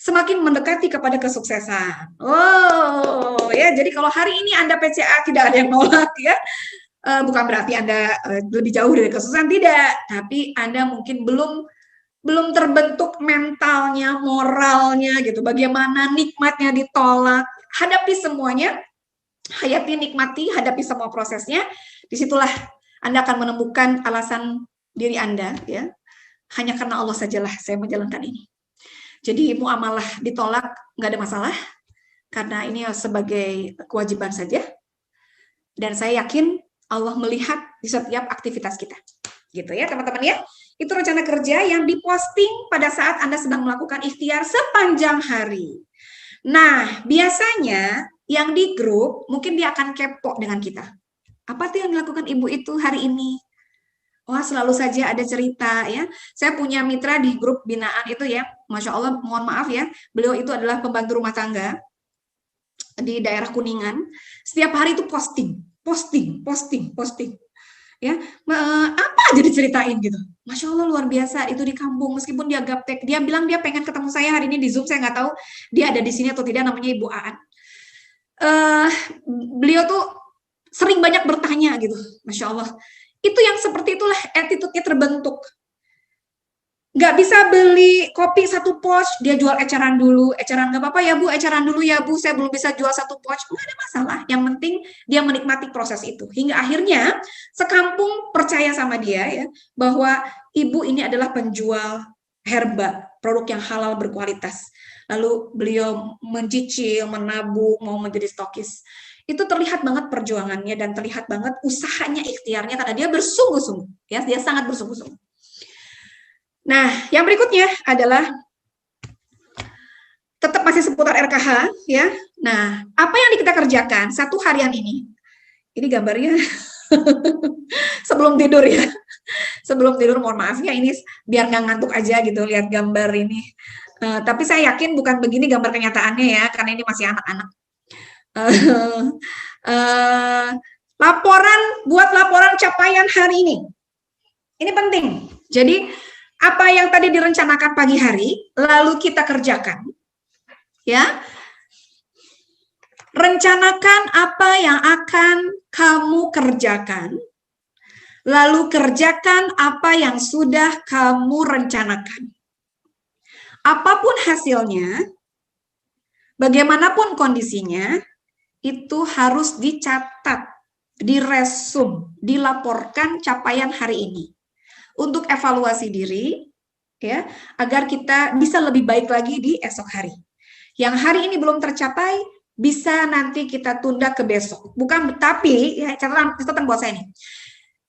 semakin mendekati kepada kesuksesan. Oh, ya. Jadi kalau hari ini Anda PCA tidak ada yang nolak ya. Bukan berarti Anda lebih jauh dari kesuksesan, tidak. Tapi Anda mungkin belum terbentuk mentalnya, moralnya gitu. Bagaimana nikmatnya ditolak, hadapi semuanya, hayati, nikmati, hadapi semua prosesnya. Disitulah Anda akan menemukan alasan diri Anda, ya. Hanya karena Allah sajalah saya menjalankan ini. Jadi muamalah ditolak nggak ada masalah, karena ini sebagai kewajiban saja. Dan saya yakin Allah melihat di setiap aktivitas kita. Gitu ya teman-teman ya. Itu rencana kerja yang diposting pada saat Anda sedang melakukan ikhtiar sepanjang hari. Nah, biasanya yang di grup mungkin dia akan kepo dengan kita. Apa tuh yang dilakukan ibu itu hari ini? Wah, selalu saja ada cerita ya. Saya punya mitra di grup binaan itu ya. Masya Allah, mohon maaf ya. Beliau itu adalah pembantu rumah tangga di daerah Kuningan. Setiap hari itu posting. Ya, apa aja diceritain gitu. Masya Allah luar biasa itu di kampung, meskipun dia gaptek, dia bilang dia pengen ketemu saya hari ini di Zoom, saya nggak tahu dia ada di sini atau tidak, namanya Ibu Aan. Beliau tuh sering banyak bertanya gitu, Masya Allah. Itu yang seperti itulah attitude-nya terbentuk. Nggak bisa beli kopi satu pouch, dia jual eceran dulu. Eceran nggak apa-apa ya Bu, eceran dulu ya Bu, saya belum bisa jual satu pouch. Nggak ada masalah, yang penting dia menikmati proses itu. Hingga akhirnya sekampung percaya sama dia ya, bahwa ibu ini adalah penjual herba, produk yang halal berkualitas. Lalu beliau mencicil, menabung, mau menjadi stokis. Itu terlihat banget perjuangannya dan terlihat banget usahanya, ikhtiarnya, karena dia bersungguh-sungguh. Ya, dia sangat bersungguh-sungguh. Nah, yang berikutnya adalah tetap masih seputar RKH ya. Nah, apa yang kita kerjakan satu harian ini? Ini gambarnya sebelum tidur ya. Sebelum tidur, mohon maaf ya, ini biar nggak ngantuk aja gitu lihat gambar ini. Tapi saya yakin bukan begini gambar kenyataannya ya, karena ini masih anak-anak. Buat laporan capaian hari ini. Ini penting. Jadi apa yang tadi direncanakan pagi hari, lalu kita kerjakan, ya. Rencanakan apa yang akan kamu kerjakan, lalu kerjakan apa yang sudah kamu rencanakan. Apapun hasilnya, bagaimanapun kondisinya, itu harus dicatat, diresum, dilaporkan capaian hari ini. Untuk evaluasi diri, ya, agar kita bisa lebih baik lagi di esok hari. Yang hari ini belum tercapai, bisa nanti kita tunda ke besok. Bukan, tapi ya, catatan buat saya nih.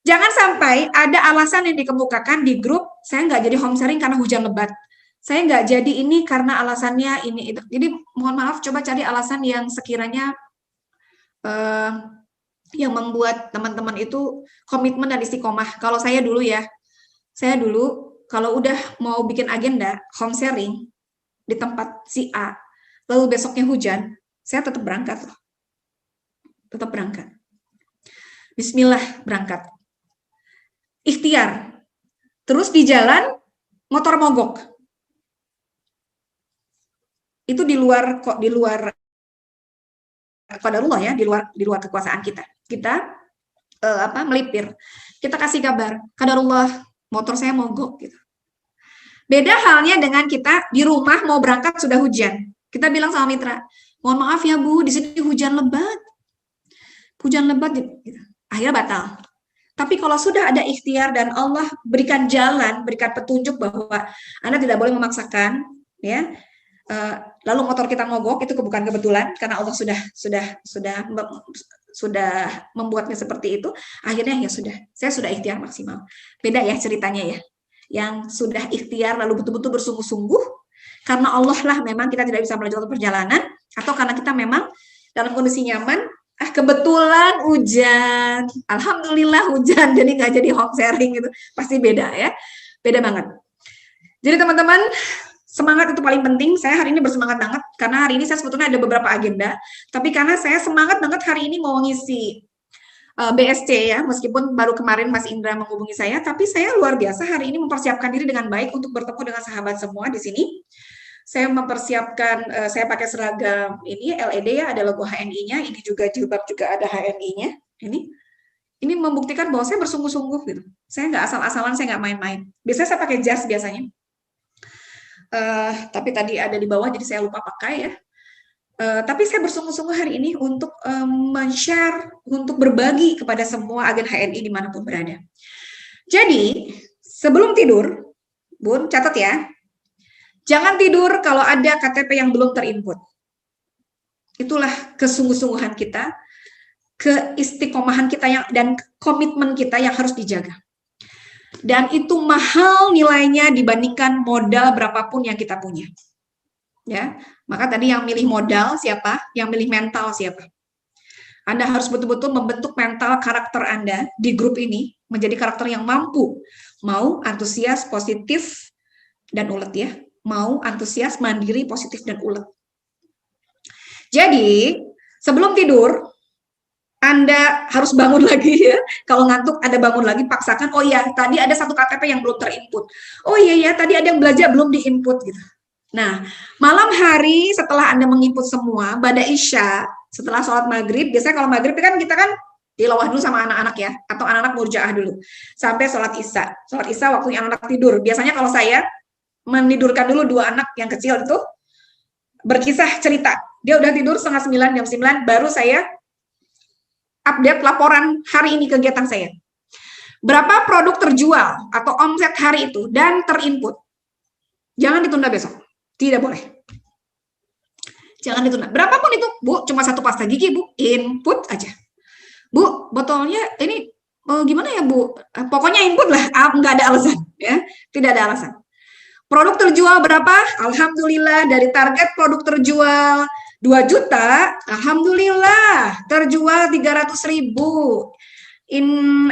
Jangan sampai ada alasan yang dikemukakan di grup, saya nggak jadi home sharing karena hujan lebat. Saya nggak jadi ini karena alasannya ini itu. Jadi mohon maaf, coba cari alasan yang sekiranya yang membuat teman-teman itu komitmen dan istiqomah. Kalau saya dulu ya, kalau udah mau bikin agenda home sharing di tempat si A, lalu besoknya hujan, saya tetap berangkat loh. Tetap berangkat. Bismillah, berangkat. Ikhtiar. Terus di jalan motor mogok. Itu di luar qadarullah ya, di luar kekuasaan kita. Kita melipir. Kita kasih kabar, qadarullah, motor saya mogok gitu. Beda halnya dengan kita di rumah mau berangkat sudah hujan. Kita bilang sama mitra, mohon maaf ya Bu, di sini hujan lebat. Hujan lebat gitu. Akhirnya batal. Tapi kalau sudah ada ikhtiar dan Allah berikan jalan, berikan petunjuk bahwa Anda tidak boleh memaksakan, ya. Lalu motor kita mogok, itu bukan kebetulan karena Allah sudah membuatnya seperti itu. Akhirnya ya sudah, saya sudah ikhtiar maksimal. Beda ya ceritanya ya. Yang sudah ikhtiar lalu betul-betul bersungguh-sungguh karena Allah lah memang kita tidak bisa melanjutkan perjalanan, atau karena kita memang dalam kondisi nyaman, kebetulan hujan, alhamdulillah hujan, jadi nggak jadi home sharing gitu, pasti beda ya, beda banget. Jadi teman-teman, semangat itu paling penting. Saya hari ini bersemangat banget karena hari ini saya sebetulnya ada beberapa agenda, tapi karena saya semangat banget hari ini mau ngisi BSC ya, meskipun baru kemarin Mas Indra menghubungi saya, tapi saya luar biasa hari ini mempersiapkan diri dengan baik untuk bertemu dengan sahabat semua di sini. Saya mempersiapkan, saya pakai seragam ini LED ya, ada logo HNI-nya, ini juga jilbab juga ada HNI-nya. Ini membuktikan bahwa saya bersungguh-sungguh gitu. Saya nggak asal-asalan, saya nggak main-main. Biasanya saya pakai jas biasanya. Tapi tadi ada di bawah jadi saya lupa pakai ya. Tapi saya bersungguh-sungguh hari ini untuk men-share, untuk berbagi kepada semua agen HNI dimanapun berada. Jadi, sebelum tidur, Bun, catat ya, jangan tidur kalau ada KTP yang belum terinput. Itulah kesungguh-sungguhan kita, keistiqomahan kita dan komitmen kita yang harus dijaga. Dan itu mahal nilainya dibandingkan modal berapapun yang kita punya. Ya, maka tadi yang milih modal siapa? Yang milih mental siapa? Anda harus betul-betul membentuk mental karakter Anda di grup ini menjadi karakter yang mampu, mau antusias, positif, dan ulet ya. Mau antusias, mandiri, positif, dan ulet. Jadi, sebelum tidur, Anda harus bangun lagi ya. Kalau ngantuk, Anda bangun lagi, paksakan, oh ya, tadi ada satu KTP yang belum terinput. Oh iya ya, tadi ada yang belajar belum diinput gitu. Nah, malam hari setelah Anda menginput semua, pada Isya, setelah sholat maghrib, biasanya kalau maghrib kan kita kan tilawah dulu sama anak-anak ya, atau anak-anak murjaah dulu sampai sholat isya. Sholat isya waktunya anak-anak tidur. Biasanya kalau saya menidurkan dulu 2 anak yang kecil itu, berkisah cerita. Dia udah tidur setengah 9, jam 9, baru saya update laporan hari ini kegiatan saya. Berapa produk terjual atau omset hari itu dan terinput. Jangan ditunda besok. Tidak boleh. Jangan ditunda. Berapapun itu, Bu, cuma 1 pasta gigi, Bu, input aja. Bu, botolnya ini gimana ya, Bu? Pokoknya input lah, nggak ada alasan, ya. Tidak ada alasan. Produk terjual berapa? Alhamdulillah, dari target produk terjual 2 juta, alhamdulillah, terjual 300.000.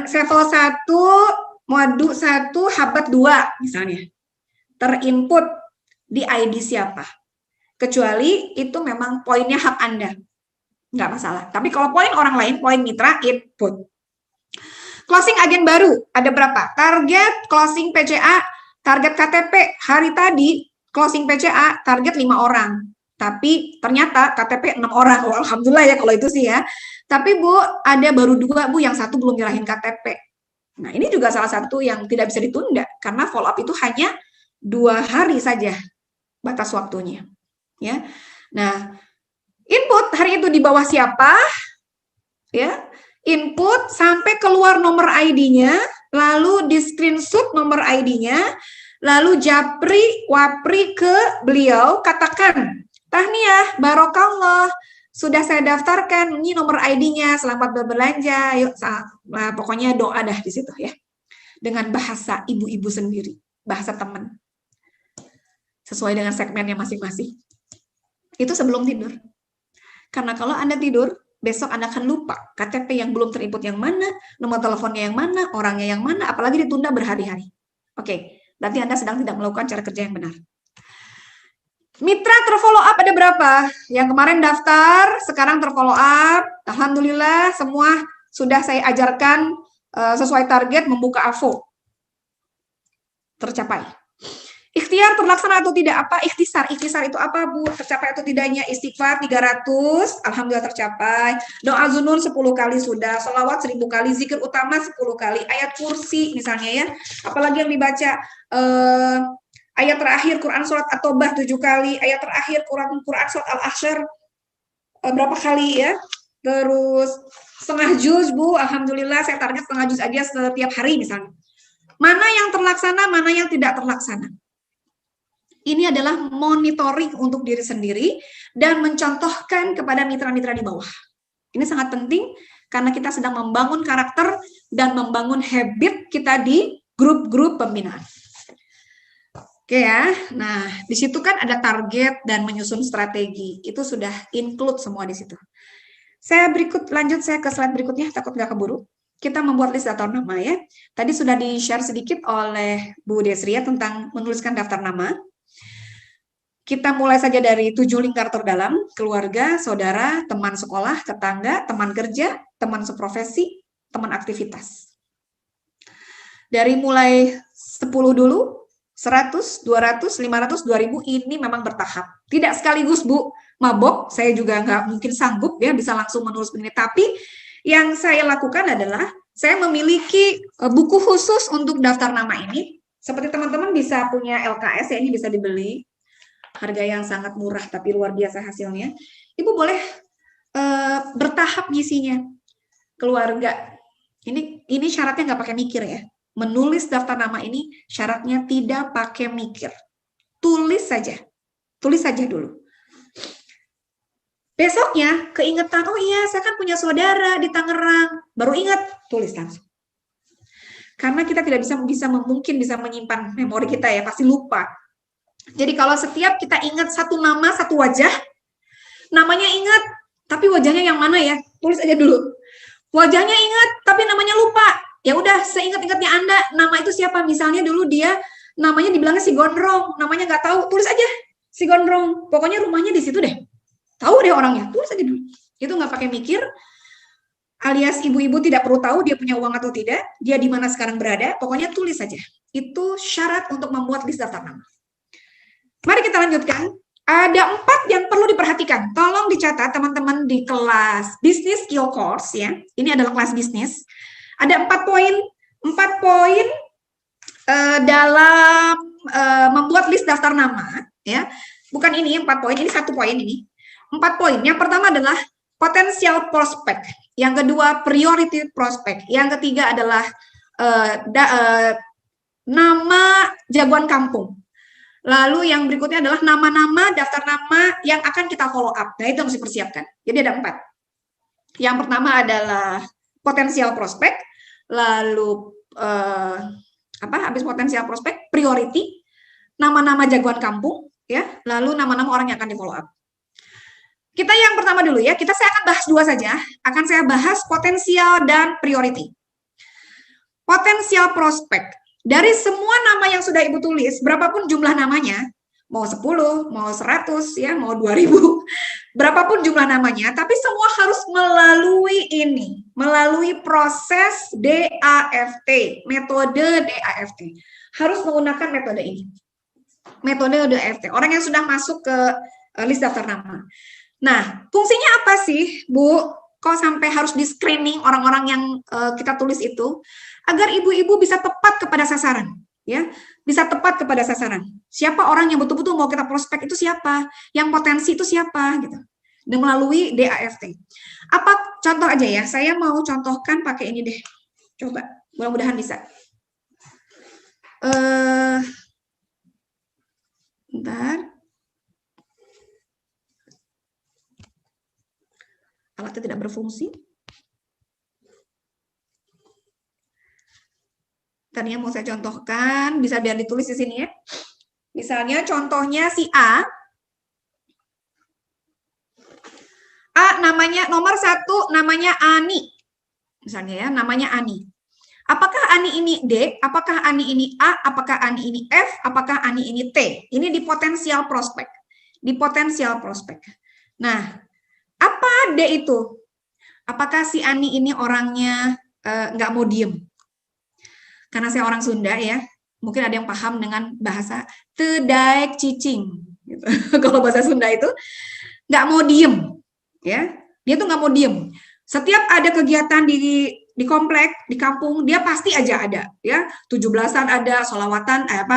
Sevel 1, madu 1, habat 2, misalnya. Terinput di ID siapa? Kecuali itu memang poinnya hak Anda. Nggak masalah. Tapi kalau poin orang lain, poin mitra, input. Closing agen baru, ada berapa? Target closing PCA, target KTP, hari tadi closing PCA, target 5 orang. Tapi ternyata KTP 6 orang. Oh, alhamdulillah ya kalau itu sih ya. Tapi Bu, ada baru 2 Bu, yang 1 belum nyerahin KTP. Nah, ini juga salah satu yang tidak bisa ditunda. Karena follow up itu hanya 2 hari saja batas waktunya. Ya. Nah, input hari itu di bawah siapa? Ya. Input sampai keluar nomor ID-nya, lalu di screenshot nomor ID-nya, lalu japri, wapri ke beliau, katakan, tahniah, barokallah, sudah saya daftarkan, ini nomor ID-nya, selamat berbelanja, yuk, nah, pokoknya doa dah di situ ya. Dengan bahasa ibu-ibu sendiri, bahasa teman. Sesuai dengan segmennya masing-masing. Itu sebelum tidur. Karena kalau Anda tidur, besok Anda akan lupa KTP yang belum terinput yang mana, nomor teleponnya yang mana, orangnya yang mana, apalagi ditunda berhari-hari. Oke, berarti Anda sedang tidak melakukan cara kerja yang benar. Mitra terfollow up ada berapa? Yang kemarin daftar, sekarang terfollow up. Alhamdulillah semua sudah saya ajarkan sesuai target membuka AVO. Tercapai. Ikhtiar terlaksana atau tidak? Apa ikhtisar? Ikhtisar itu apa, Bu? Tercapai atau tidaknya? Istighfar 300, alhamdulillah tercapai. Doa zunun 10 kali sudah, sholawat 1000 kali, zikir utama 10 kali, ayat kursi misalnya ya. Apalagi yang dibaca ayat terakhir Quran surat At-Taubah 7 kali, ayat terakhir Quran surat Al-Ahsyar berapa kali ya? Terus setengah juz, Bu, alhamdulillah saya target setengah juz aja setiap hari misalnya. Mana yang terlaksana, mana yang tidak terlaksana? Ini adalah monitoring untuk diri sendiri dan mencontohkan kepada mitra-mitra di bawah. Ini sangat penting karena kita sedang membangun karakter dan membangun habit kita di grup-grup pembinaan. Oke ya, nah di situ kan ada target dan menyusun strategi. Itu sudah include semua di situ. Saya lanjut saya ke slide berikutnya, takut nggak keburu. Kita membuat list daftar nama ya. Tadi sudah di-share sedikit oleh Bu Desria tentang menuliskan daftar nama. Kita mulai saja dari 7 lingkar terdalam, keluarga, saudara, teman sekolah, tetangga, teman kerja, teman seprofesi, teman aktivitas. Dari mulai 10 dulu, 100, 200, 500, 2000, ini memang bertahap. Tidak sekaligus, Bu, mabok, saya juga nggak mungkin sanggup ya bisa langsung menulis begini. Tapi yang saya lakukan adalah, saya memiliki buku khusus untuk daftar nama ini. Seperti teman-teman bisa punya LKS, ya ini bisa dibeli. Harga yang sangat murah tapi luar biasa hasilnya. Ibu boleh bertahap ngisinya. Keluarga. Ini syaratnya nggak pakai mikir ya. Menulis daftar nama ini syaratnya tidak pakai mikir. Tulis saja. Tulis saja dulu. Besoknya keingetan, oh iya saya kan punya saudara di Tangerang. Baru ingat, tulis langsung. Karena kita tidak mungkin bisa menyimpan memori kita ya, pasti lupa. Jadi kalau setiap kita ingat satu nama, satu wajah, namanya ingat, tapi wajahnya yang mana ya? Tulis aja dulu. Wajahnya ingat, tapi namanya lupa. Ya udah, seingat-ingatnya Anda, nama itu siapa? Misalnya dulu dia namanya dibilangnya si Gondrong, namanya nggak tahu, tulis aja si Gondrong. Pokoknya rumahnya di situ deh. Tahu deh orangnya, tulis aja dulu. Itu nggak pakai mikir. Alias ibu-ibu tidak perlu tahu dia punya uang atau tidak, dia di mana sekarang berada, pokoknya tulis saja. Itu syarat untuk membuat list daftar nama. Mari kita lanjutkan. Ada 4 yang perlu perlu diperhatikan, tolong dicatat teman-teman di kelas Business Skill Course ya. Ini adalah kelas bisnis. Ada 4 poin dalam membuat list daftar nama ya. Bukan ini 4 poin, ini 1 poin ini. 4 poin. Yang pertama adalah potensial prospek. Yang kedua priority prospek. Yang ketiga adalah nama jagoan kampung. Lalu yang berikutnya adalah nama-nama, daftar nama yang akan kita follow up. Nah, itu harus dipersiapkan. Jadi ada 4. Yang pertama adalah potensial prospek, lalu habis potensial prospek, priority, nama-nama jagoan kampung, ya, lalu nama-nama orang yang akan di follow up. Kita yang pertama dulu ya, saya akan bahas 2 saja, akan saya bahas potensial dan priority. Potensial prospek, dari semua nama yang sudah Ibu tulis, berapapun jumlah namanya, mau 10, mau 100, ya, mau 2000, berapapun jumlah namanya, tapi semua harus melalui proses DAFT, metode DAFT. Harus menggunakan metode ini. Metode DAFT, orang yang sudah masuk ke list daftar nama. Nah, fungsinya apa sih, Bu? Kok sampai harus di-screening orang-orang yang kita tulis itu? Agar ibu-ibu bisa tepat kepada sasaran. Ya, bisa tepat kepada sasaran. Siapa orang yang betul-betul mau kita prospek itu siapa? Yang potensi itu siapa? Gitu. Dan melalui DAFT. Apa contoh aja ya? Saya mau contohkan pakai ini deh. Coba, mudah-mudahan bisa. Bentar. Alatnya tidak berfungsi. Tadinya mau saya contohkan, bisa biar ditulis di sini ya. Misalnya contohnya si A. Namanya nomor 1 namanya Ani. Misalnya ya, namanya Ani. Apakah Ani ini D? Apakah Ani ini A? Apakah Ani ini F? Apakah Ani ini T? Ini di potensial prospek. Di potensial prospek. Nah, apa D itu? Apakah si Ani ini orangnya nggak mau diem? Karena saya orang Sunda ya, mungkin ada yang paham dengan bahasa tedaek cicing. Gitu. Kalau bahasa Sunda itu nggak mau diem, ya. Dia tuh nggak mau diem. Setiap ada kegiatan di komplek, di kampung, dia pasti aja ada, ya. 17-an ada, sholawatan, ada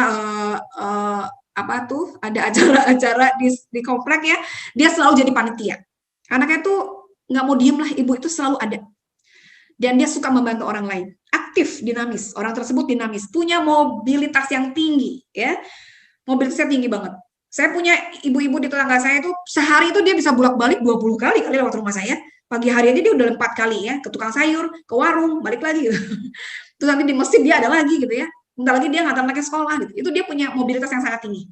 acara-acara di komplek ya. Dia selalu jadi panitia. Anaknya tuh nggak mau diem lah, ibu itu selalu ada. Dan dia suka membantu orang lain. Aktif, dinamis. Orang tersebut dinamis. Punya mobilitas yang tinggi. Ya, mobilitasnya tinggi banget. Saya punya ibu-ibu di tetangga saya itu, sehari itu dia bisa bolak-balik 20 kali lewat rumah saya. Pagi hari aja dia udah 4 kali ya. Ke tukang sayur, ke warung, balik lagi. Terus nanti di masjid dia ada lagi gitu ya. Bentar lagi dia ngantar anaknya sekolah gitu. Itu dia punya mobilitas yang sangat tinggi.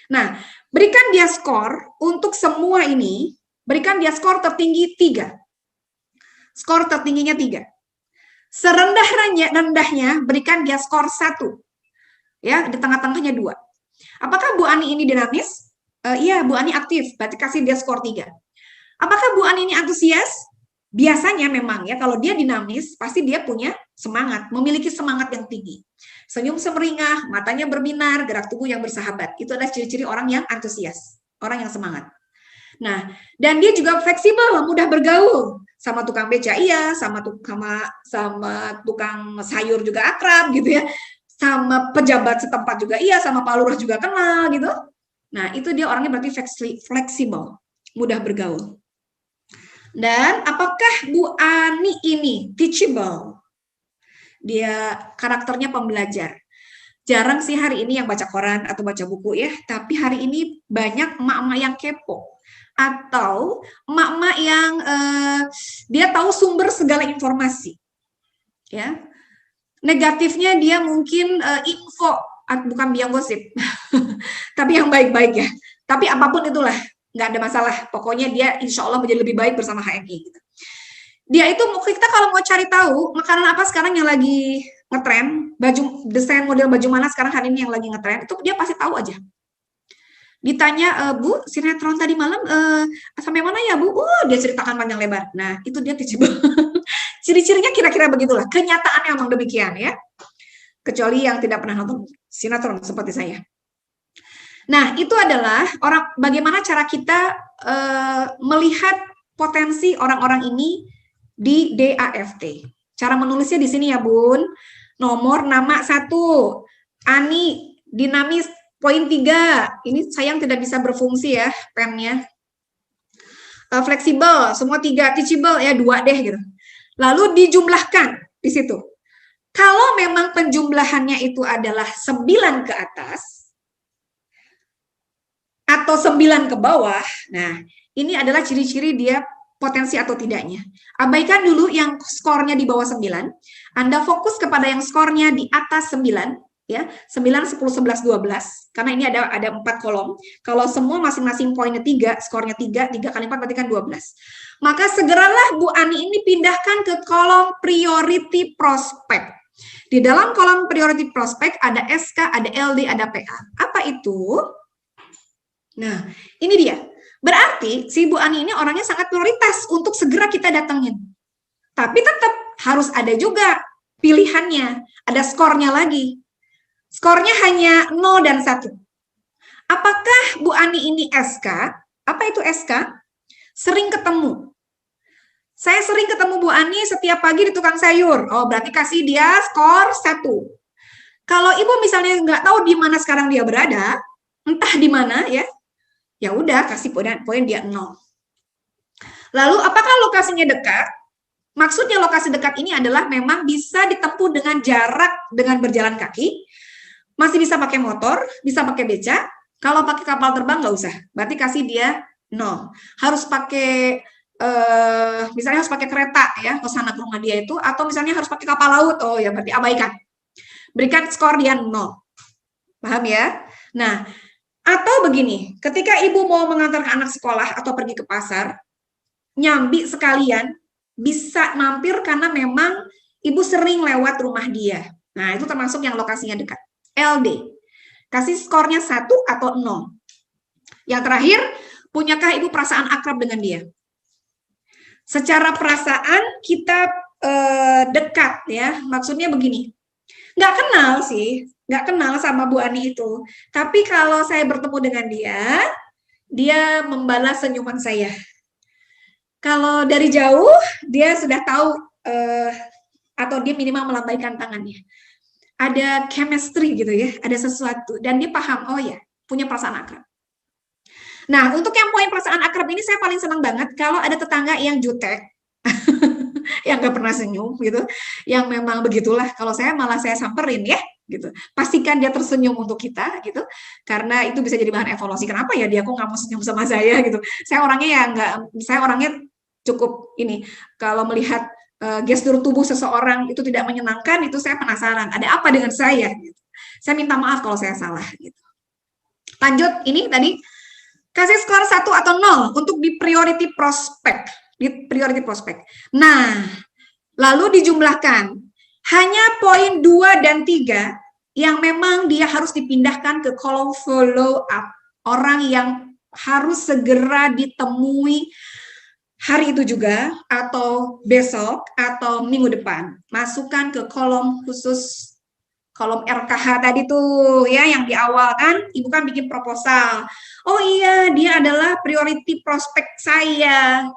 Nah, berikan dia skor untuk semua ini. Berikan dia skor tertinggi 3. Skor tertingginya 3. Serendah-rendahnya berikan dia skor 1. Ya, di tengah-tengahnya 2. Apakah Bu Ani ini dinamis? Iya, Bu Ani aktif, berarti kasih dia skor 3. Apakah Bu Ani ini antusias? Biasanya memang ya, kalau dia dinamis, pasti dia punya semangat, memiliki semangat yang tinggi. Senyum semeringah, matanya berbinar, gerak tubuh yang bersahabat. Itu adalah ciri-ciri orang yang antusias, orang yang semangat. Nah, dan dia juga fleksibel, mudah bergaul. Sama tukang beca iya, sama tukang sayur juga akrab gitu ya. Sama pejabat setempat juga iya, sama Pak Lurah juga kenal gitu. Nah, itu dia orangnya berarti fleksibel, mudah bergaul. Dan apakah Bu Ani ini teachable? Dia karakternya pembelajar. Jarang sih hari ini yang baca koran atau baca buku ya, tapi hari ini banyak emak-emak yang kepo. Atau emak-emak yang dia tahu sumber segala informasi. Ya. Negatifnya dia mungkin info, bukan biang gosip. Tapi yang baik-baik ya. Tapi apapun itulah, nggak ada masalah. Pokoknya dia insya Allah menjadi lebih baik bersama HMI. Gitu. Dia itu, kita kalau mau cari tahu makanan apa sekarang yang lagi ngetren, desain model baju mana sekarang hari ini yang lagi ngetren, itu dia pasti tahu aja. Ditanya, Bu, sinetron tadi malam sampai mana ya, Bu? Dia ceritakan panjang lebar. Nah, itu dia teachable. Ciri-cirinya kira-kira begitulah. Kenyataannya memang demikian ya. Kecuali yang tidak pernah nonton sinetron seperti saya. Nah, itu adalah bagaimana cara kita melihat potensi orang-orang ini di DAFT. Cara menulisnya di sini ya Bun. Nomor nama 1, Ani, dinamis, poin 3. Ini sayang tidak bisa berfungsi ya pennya. Fleksibel, semua 3, teachable ya 2 deh gitu. Lalu dijumlahkan di situ. Kalau memang penjumlahannya itu adalah 9 ke atas atau 9 ke bawah, nah ini adalah ciri-ciri dia potensi atau tidaknya. Abaikan dulu yang skornya di bawah 9, Anda fokus kepada yang skornya di atas 9, ya 9, 10, 11, 12, karena ini ada 4 kolom. Kalau semua masing-masing poinnya 3, skornya 3 kali 4 berarti kan 12. Maka segeralah Bu Ani ini pindahkan ke kolom priority prospect. Di dalam kolom priority prospect ada SK, ada LD, ada PA. Apa itu? Nah, ini dia. Berarti si Bu Ani ini orangnya sangat prioritas untuk segera kita datengin. Tapi tetap harus ada juga pilihannya. Ada skornya lagi. Skornya hanya 0 dan 1. Apakah Bu Ani ini SK? Apa itu SK? Sering ketemu. Saya sering ketemu Bu Ani setiap pagi di tukang sayur. Oh, berarti kasih dia skor 1. Kalau Ibu misalnya nggak tahu di mana sekarang dia berada, entah di mana ya udah kasih poin dia 0. Lalu apakah lokasinya dekat? Maksudnya lokasi dekat ini adalah memang bisa ditempuh dengan jarak dengan berjalan kaki, masih bisa pakai motor, bisa pakai beca. Kalau pakai kapal terbang nggak usah, berarti kasih dia 0. Harus pakai misalnya harus pakai kereta ya ke sana ke rumah dia itu, atau misalnya harus pakai kapal laut, oh ya berarti abaikan. Berikan skor dia 0. Paham ya? Nah, atau begini, ketika ibu mau mengantarkan anak sekolah atau pergi ke pasar, nyambi sekalian, bisa mampir karena memang ibu sering lewat rumah dia. Nah, itu termasuk yang lokasinya dekat. LD. Kasih skornya 1 atau 0. Yang terakhir, punyakah ibu perasaan akrab dengan dia? Secara perasaan kita dekat ya, maksudnya begini. Nggak kenal sih, nggak kenal sama Bu Ani itu. Tapi kalau saya bertemu dengan dia membalas senyuman saya. Kalau dari jauh, dia sudah tahu atau dia minimal melambaikan tangannya. Ada chemistry gitu ya, ada sesuatu. Dan dia paham, oh ya, punya perasaan akrab. Nah, untuk yang poin perasaan akrab ini saya paling senang banget kalau ada tetangga yang jutek, yang gak pernah senyum gitu, yang memang begitulah. Kalau saya malah saya samperin ya, gitu. Pastikan dia tersenyum untuk kita gitu, karena itu bisa jadi bahan evaluasi. Kenapa ya dia kok nggak mau senyum sama saya gitu? Saya orangnya cukup ini. Kalau melihat gestur tubuh seseorang itu tidak menyenangkan, itu saya penasaran. Ada apa dengan saya? Gitu. Saya minta maaf kalau saya salah. Gitu. Lanjut, ini tadi kasih skor 1 atau 0 untuk di priority prospect. Di priority prospect. Nah, lalu dijumlahkan. Hanya poin 2 dan 3 yang memang dia harus dipindahkan ke kolom follow up. Orang yang harus segera ditemui hari itu juga, atau besok, atau minggu depan. Masukkan ke kolom khusus, kolom RKH tadi tuh ya, yang di awal kan, ibu kan bikin proposal. Oh iya, dia adalah priority prospek saya,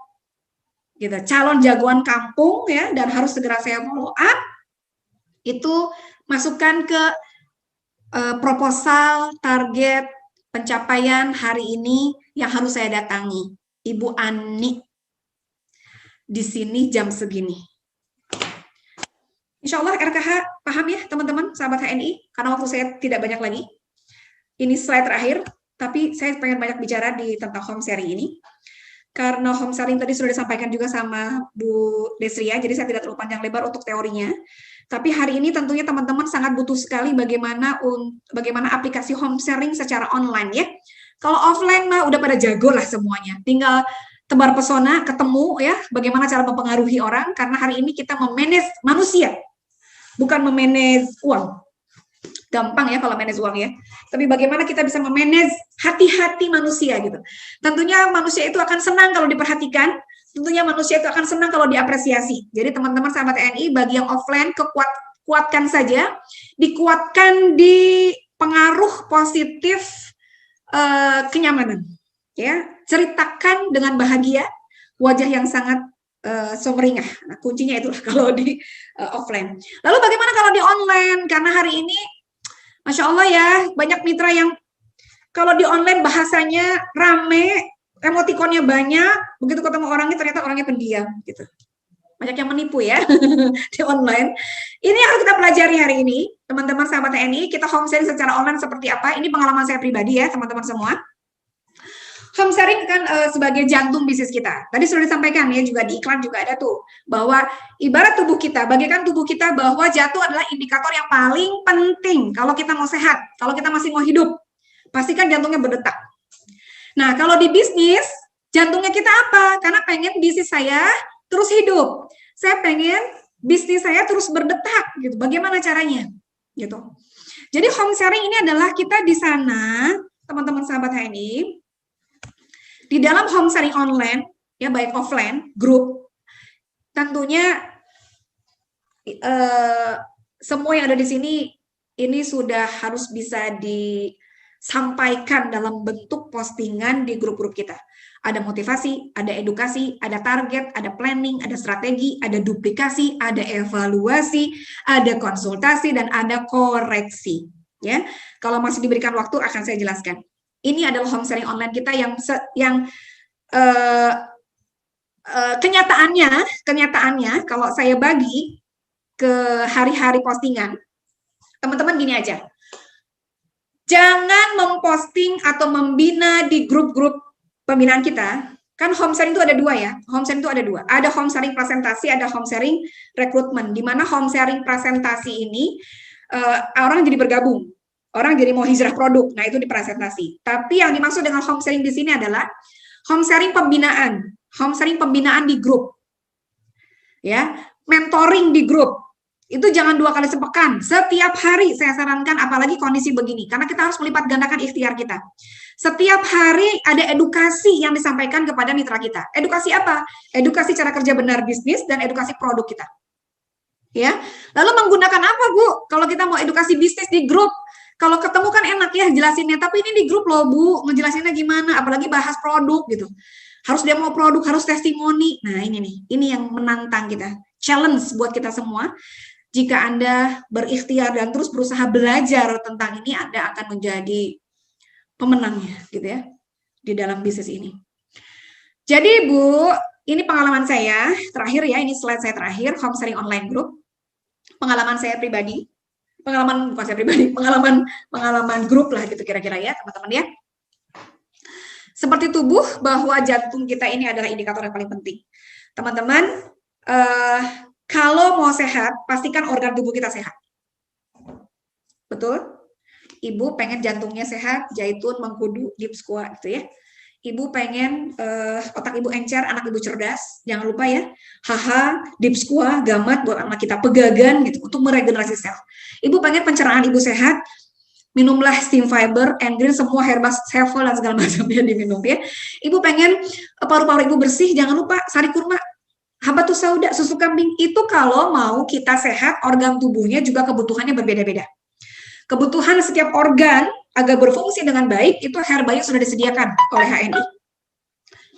gitu. Calon jagoan kampung ya, dan harus segera saya follow up. Itu masukkan ke proposal target pencapaian hari ini yang harus saya datangi. Ibu Ani di sini jam segini. Insya Allah RKH paham ya teman-teman, sahabat HNI, karena waktu saya tidak banyak lagi. Ini slide terakhir, tapi saya pengen banyak bicara tentang home sharing ini. Karena home sharing tadi sudah disampaikan juga sama Bu Desria, jadi saya tidak terlalu panjang lebar untuk teorinya. Tapi hari ini tentunya teman-teman sangat butuh sekali bagaimana aplikasi home sharing secara online ya. Kalau offline mah udah pada jago lah semuanya. Tinggal tebar pesona, ketemu ya, bagaimana cara mempengaruhi orang, karena hari ini kita memanage manusia, bukan memanage uang. Gampang ya kalau manage uang ya. Tapi bagaimana kita bisa memanage hati-hati manusia gitu. Tentunya manusia itu akan senang kalau diperhatikan, tentunya manusia itu akan senang kalau diapresiasi. Jadi teman-teman sahabat TNI, bagi yang offline kuatkan saja, dikuatkan di pengaruh positif kenyamanan. ya, ceritakan dengan bahagia, wajah yang sangat sumringah. Nah, kuncinya itulah kalau di offline. Lalu bagaimana kalau di online? Karena hari ini, Masya Allah ya, banyak mitra yang kalau di online bahasanya rame, emotikonnya banyak, begitu ketemu orangnya ternyata orangnya pendiam gitu. Banyak yang menipu ya di online. Ini yang harus kita pelajari hari ini, teman-teman sahabat TNI. Kita home sharing secara online seperti apa? Ini pengalaman saya pribadi ya, teman-teman semua. Home sharing kan sebagai jantung bisnis kita. Tadi sudah disampaikan ya, juga di iklan juga ada tuh, bahwa ibarat tubuh kita, bagaikan tubuh kita bahwa jantung adalah indikator yang paling penting kalau kita mau sehat, kalau kita masih mau hidup. Pastikan jantungnya berdetak. Nah, kalau di bisnis, jantungnya kita apa? Karena pengen bisnis saya terus hidup. Saya pengen bisnis saya terus berdetak gitu. Bagaimana caranya? Gitu. Jadi home sharing ini adalah kita di sana, teman-teman sahabat HNI, di dalam home sharing online, ya baik offline, grup, tentunya semua yang ada di sini ini sudah harus bisa disampaikan dalam bentuk postingan di grup-grup kita. Ada motivasi, ada edukasi, ada target, ada planning, ada strategi, ada duplikasi, ada evaluasi, ada konsultasi, dan ada koreksi. Ya, kalau masih diberikan waktu akan saya jelaskan. Ini adalah home sharing online kita yang kenyataannya kalau saya bagi ke hari-hari postingan, teman-teman gini aja. Jangan memposting atau membina di grup-grup pembinaan kita. Kan home sharing itu ada dua ya. Home sharing itu ada dua. Ada home sharing presentasi, ada home sharing rekrutmen. Di mana home sharing presentasi ini orang jadi bergabung. Orang jadi mau hijrah produk. Nah, itu di presentasi. Tapi yang dimaksud dengan home sharing di sini adalah home sharing pembinaan. Home sharing pembinaan di grup. Ya, mentoring di grup. Itu jangan 2 kali sepekan. Setiap hari saya sarankan, apalagi kondisi begini. Karena kita harus melipat gandakan ikhtiar kita. Setiap hari ada edukasi yang disampaikan kepada mitra kita. Edukasi apa? Edukasi cara kerja benar bisnis dan edukasi produk kita. Ya. Lalu menggunakan apa, Bu? Kalau kita mau edukasi bisnis di grup, kalau ketemu kan enak ya jelasinnya, tapi ini di grup loh, Bu, ngejelasinnya gimana? Apalagi bahas produk gitu. Harus demo produk, harus testimoni. Nah, ini nih, ini yang menantang kita. Challenge buat kita semua. Jika Anda berikhtiar dan terus berusaha belajar tentang ini, Anda akan menjadi pemenangnya gitu ya di dalam bisnis ini. Jadi Bu, ini pengalaman saya terakhir ya, ini slide saya terakhir, home sharing online group. Pengalaman saya pribadi, pengalaman grup lah gitu kira-kira ya teman-teman ya. Seperti tubuh, bahwa jantung kita ini adalah indikator yang paling penting. Teman-teman, kalau mau sehat, pastikan organ tubuh kita sehat. Betul? Ibu pengen jantungnya sehat, zaitun, mengkudu, deep squat gitu ya. Ibu pengen otak ibu encer, anak ibu cerdas. Jangan lupa ya, haha, deep squat, gamat buat anak kita, pegagan gitu untuk meregenerasi sel. Ibu pengen pencernaan ibu sehat, minumlah steam fiber, green, semua herbal herbal dan segala macamnya diminum ya. Ibu pengen paru-paru ibu bersih, jangan lupa sari kurma, habatus sauda, susu kambing. Itu kalau mau kita sehat, organ tubuhnya juga kebutuhannya berbeda-beda. Kebutuhan setiap organ agar berfungsi dengan baik, itu herbalnya sudah disediakan oleh HNI.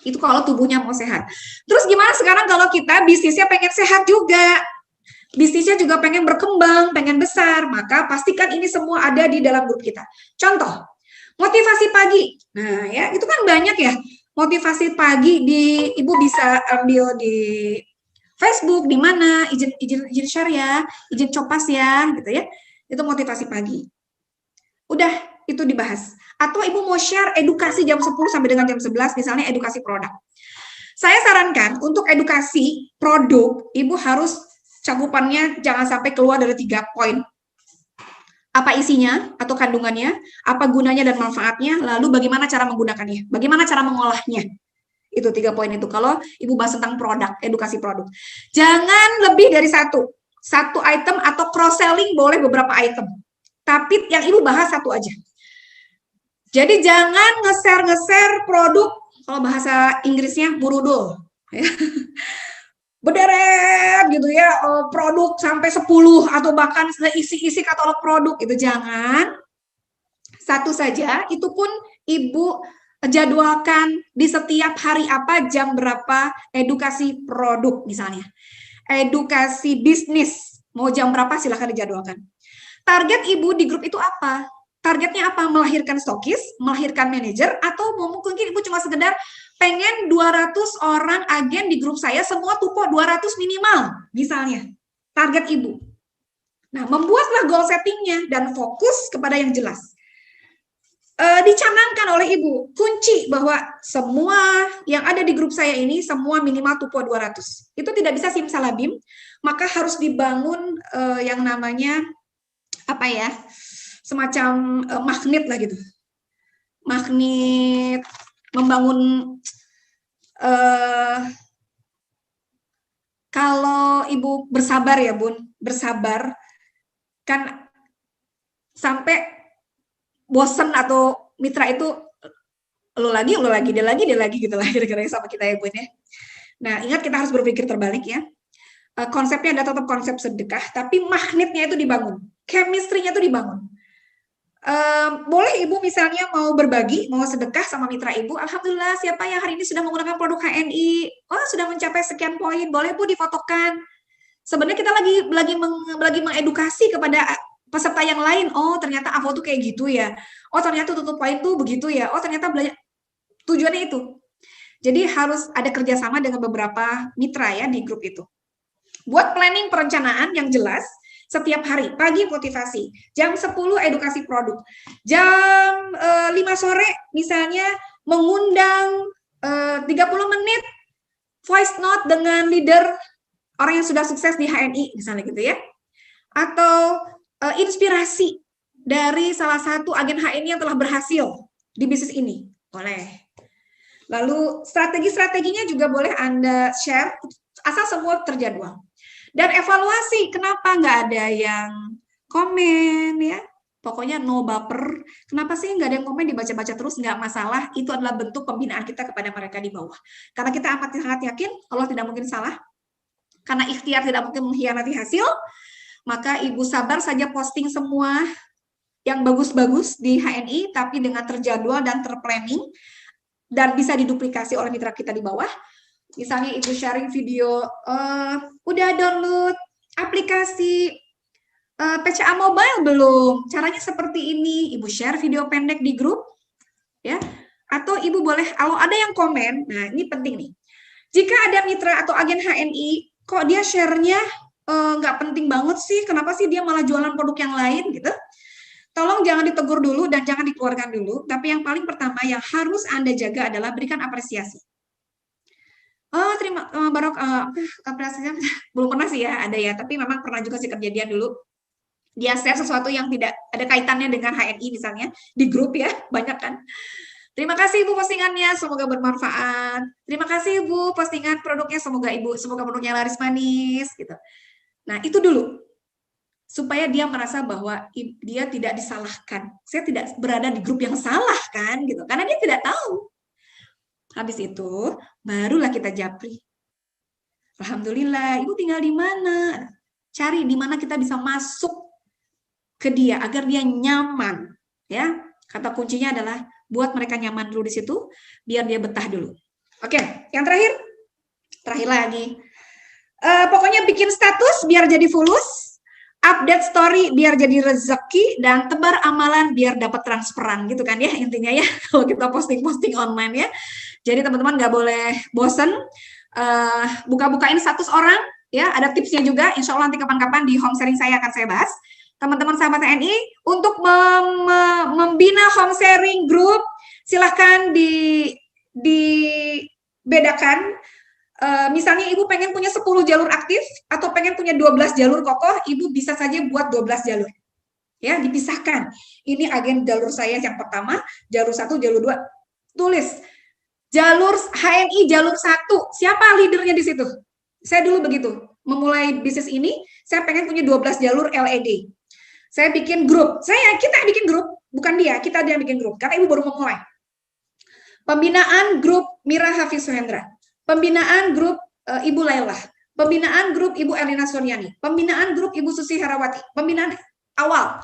Itu kalau tubuhnya mau sehat. Terus gimana sekarang kalau kita bisnisnya pengen sehat juga? Bisnisnya juga pengen berkembang, pengen besar, maka pastikan ini semua ada di dalam grup kita. Contoh, motivasi pagi. Nah ya, itu kan banyak ya. Motivasi pagi Ibu bisa ambil di Facebook, di mana, izin share ya, izin copas ya, gitu ya. Itu motivasi pagi. Udah, itu dibahas. Atau Ibu mau share edukasi jam 10 sampai dengan jam 11, misalnya edukasi produk. Saya sarankan untuk edukasi produk, Ibu harus cakupannya jangan sampai keluar dari 3 poin. Apa isinya atau kandungannya, apa gunanya dan manfaatnya, lalu bagaimana cara menggunakannya, bagaimana cara mengolahnya. Itu 3 poin itu. Kalau Ibu bahas tentang produk, edukasi produk. Jangan lebih dari satu item atau cross-selling boleh beberapa item. Tapi yang Ibu bahas satu aja. Jadi jangan nge-share produk, kalau bahasa Inggrisnya burudul. Berderet gitu ya, produk sampai 10 atau bahkan isi katalog produk, itu jangan. Satu saja, itu pun Ibu jadwalkan di setiap hari apa, jam berapa, edukasi produk misalnya. Edukasi bisnis, mau jam berapa silahkan dijadwalkan. Target ibu di grup itu apa? Targetnya apa? Melahirkan stokis, melahirkan manajer, atau mungkin ibu cuma sekedar pengen 200 orang agen di grup saya, semua tupo 200 minimal, misalnya. Target ibu. Nah, membuatlah goal settingnya dan fokus kepada yang jelas. Dicanangkan oleh ibu, kunci bahwa semua yang ada di grup saya ini, semua minimal tupo 200. Itu tidak bisa simsalabim, maka harus dibangun yang namanya, apa ya, semacam magnet lah gitu. Magnet, membangun, kalau ibu bersabar ya Bun, bersabar, kan sampai bosen atau mitra itu lo lagi, dia lagi gitu lah kira-kira sama kita ya Bun ya. Nah, ingat kita harus berpikir terbalik ya. Konsepnya ada tetap konsep sedekah, tapi magnetnya itu dibangun, chemistry-nya itu dibangun. Boleh ibu misalnya mau berbagi, mau sedekah sama mitra ibu, alhamdulillah siapa yang hari ini sudah menggunakan produk HNI, oh sudah mencapai sekian poin, boleh bu difotokan. Sebenarnya kita lagi mengedukasi kepada peserta yang lain, oh ternyata AVO tuh kayak gitu ya, oh ternyata tutup poin tuh begitu ya, oh ternyata belajar, tujuannya itu. Jadi harus ada kerjasama dengan beberapa mitra ya di grup itu. Buat planning perencanaan yang jelas, setiap hari, pagi motivasi, jam 10 edukasi produk, jam 5 sore misalnya mengundang 30 menit voice note dengan leader orang yang sudah sukses di HNI misalnya gitu ya. Atau inspirasi dari salah satu agen HNI yang telah berhasil di bisnis ini, boleh. Lalu strategi-strateginya juga boleh Anda share, asal semua terjadwal. Dan evaluasi, kenapa nggak ada yang komen ya? Pokoknya no baper. Kenapa sih nggak ada yang komen, dibaca-baca terus, nggak masalah. Itu adalah bentuk pembinaan kita kepada mereka di bawah. Karena kita amat sangat yakin Allah tidak mungkin salah. Karena ikhtiar tidak mungkin mengkhianati hasil. Maka ibu sabar saja posting semua yang bagus-bagus di HNI, tapi dengan terjadwal dan terplanning, dan bisa diduplikasi oleh mitra kita di bawah. Misalnya ibu sharing video, udah download aplikasi PCA Mobile belum? Caranya seperti ini. Ibu share video pendek di grup, ya. Atau ibu boleh, kalau ada yang komen, nah ini penting nih. Jika ada mitra atau agen HNI, kok dia share-nya nggak penting banget sih? Kenapa sih dia malah jualan produk yang lain gitu? Tolong jangan ditegur dulu dan jangan dikeluarkan dulu. Tapi yang paling pertama yang harus Anda jaga adalah berikan apresiasi. Oh terima Barok, apresiasinya belum pernah sih ya, ada ya, tapi memang pernah juga sih kejadian dulu. Dia share sesuatu yang tidak ada kaitannya dengan HNI misalnya di grup ya, banyak kan. Terima kasih Ibu postingannya, semoga bermanfaat. Terima kasih Ibu postingan produknya, semoga produknya laris manis gitu. Nah, itu dulu. Supaya dia merasa bahwa dia tidak disalahkan. Saya tidak berada di grup yang salah kan gitu. Karena dia tidak tahu. Habis itu barulah kita japri. Alhamdulillah, Ibu tinggal di mana? Cari di mana kita bisa masuk ke dia agar dia nyaman, ya. Kata kuncinya adalah buat mereka nyaman dulu di situ, biar dia betah dulu. Oke, yang terakhir lagi. Pokoknya bikin status biar jadi fulus, update story biar jadi rezeki, dan tebar amalan biar dapat transferan gitu kan ya intinya ya kalau kita posting online ya. Jadi teman-teman nggak boleh bosen, buka-bukain status orang ya. Ada tipsnya juga, insya Allah nanti kapan-kapan di home sharing saya akan saya bahas. Teman-teman sahabat TNI untuk membina home sharing group, silahkan dibedakan. Misalnya ibu pengen punya 10 jalur aktif atau pengen punya 12 jalur kokoh, ibu bisa saja buat 12 jalur. Ya, dipisahkan. Ini agen jalur saya yang pertama, jalur 1, jalur 2. Tulis. Jalur HNI jalur 1. Siapa leadernya di situ? Saya dulu begitu. Memulai bisnis ini, saya pengen punya 12 jalur LED. Saya bikin grup. Kita bikin grup, bukan dia bikin grup. Karena ibu baru memulai. Pembinaan grup Mira Hafiz Suhendra. Pembinaan grup Ibu Laila, pembinaan grup Ibu Elina Soniani, pembinaan grup Ibu Susi Herawati, pembinaan awal.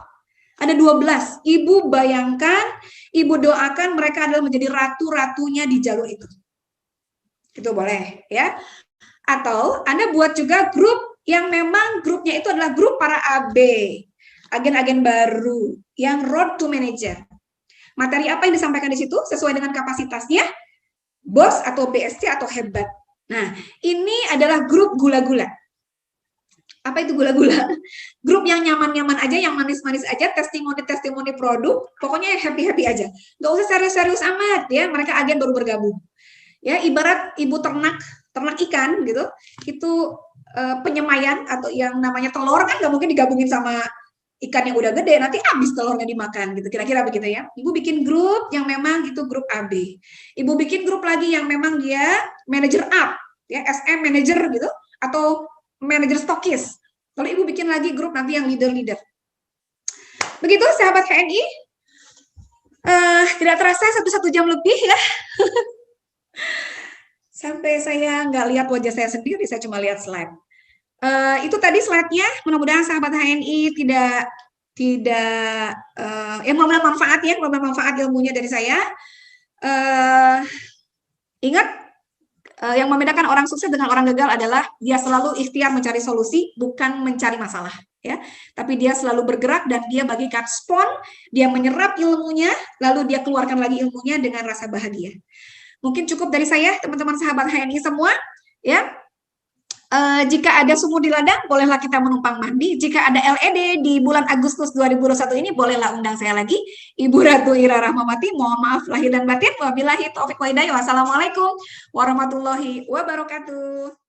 Ada 12. Ibu bayangkan, ibu doakan mereka adalah menjadi ratu-ratunya di jalur itu. Itu boleh ya. Atau Anda buat juga grup yang memang grupnya itu adalah grup para AB, agen-agen baru yang road to manager. Materi apa yang disampaikan di situ sesuai dengan kapasitasnya, bos atau BSC atau hebat. Nah, ini adalah grup gula-gula. Apa itu gula-gula? Grup yang nyaman-nyaman aja, yang manis-manis aja, testimoni-testimoni produk, pokoknya happy-happy aja. Nggak usah serius-serius amat ya, mereka agen baru bergabung. Ya, ibarat ibu ternak ikan gitu, itu penyemaian atau yang namanya telur kan nggak mungkin digabungin sama ikan yang udah gede, nanti habis telurnya dimakan gitu, kira-kira begitu ya. Ibu bikin grup yang memang itu grup AB. Ibu bikin grup lagi yang memang dia manager up, ya SM manager gitu, atau manajer stokis. Kalau ibu bikin lagi grup nanti yang leader-leader. Begitu sahabat HNI. Tidak terasa satu jam lebih ya. Sampai saya nggak lihat wajah saya sendiri, saya cuma lihat slide. Itu tadi slide-nya. Mudah-mudahan sahabat HNI tidak mudah-mudahan manfaat ya, mudah-mudahan manfaat ilmunya dari saya. Ingat, yang membedakan orang sukses dengan orang gagal adalah dia selalu ikhtiar mencari solusi, bukan mencari masalah, ya. Tapi dia selalu bergerak dan dia bagikan spon, dia menyerap ilmunya, lalu dia keluarkan lagi ilmunya dengan rasa bahagia. Mungkin cukup dari saya, teman-teman sahabat HNI semua, ya. Jika ada sumur di ladang, bolehlah kita menumpang mandi. Jika ada LED di bulan Agustus 2021 ini, bolehlah undang saya lagi. Ibu Ratu Ira Rahmawati, mohon maaf lahir dan batin. Wabillahi taufiq wa hidayah. Wassalamualaikum warahmatullahi wabarakatuh.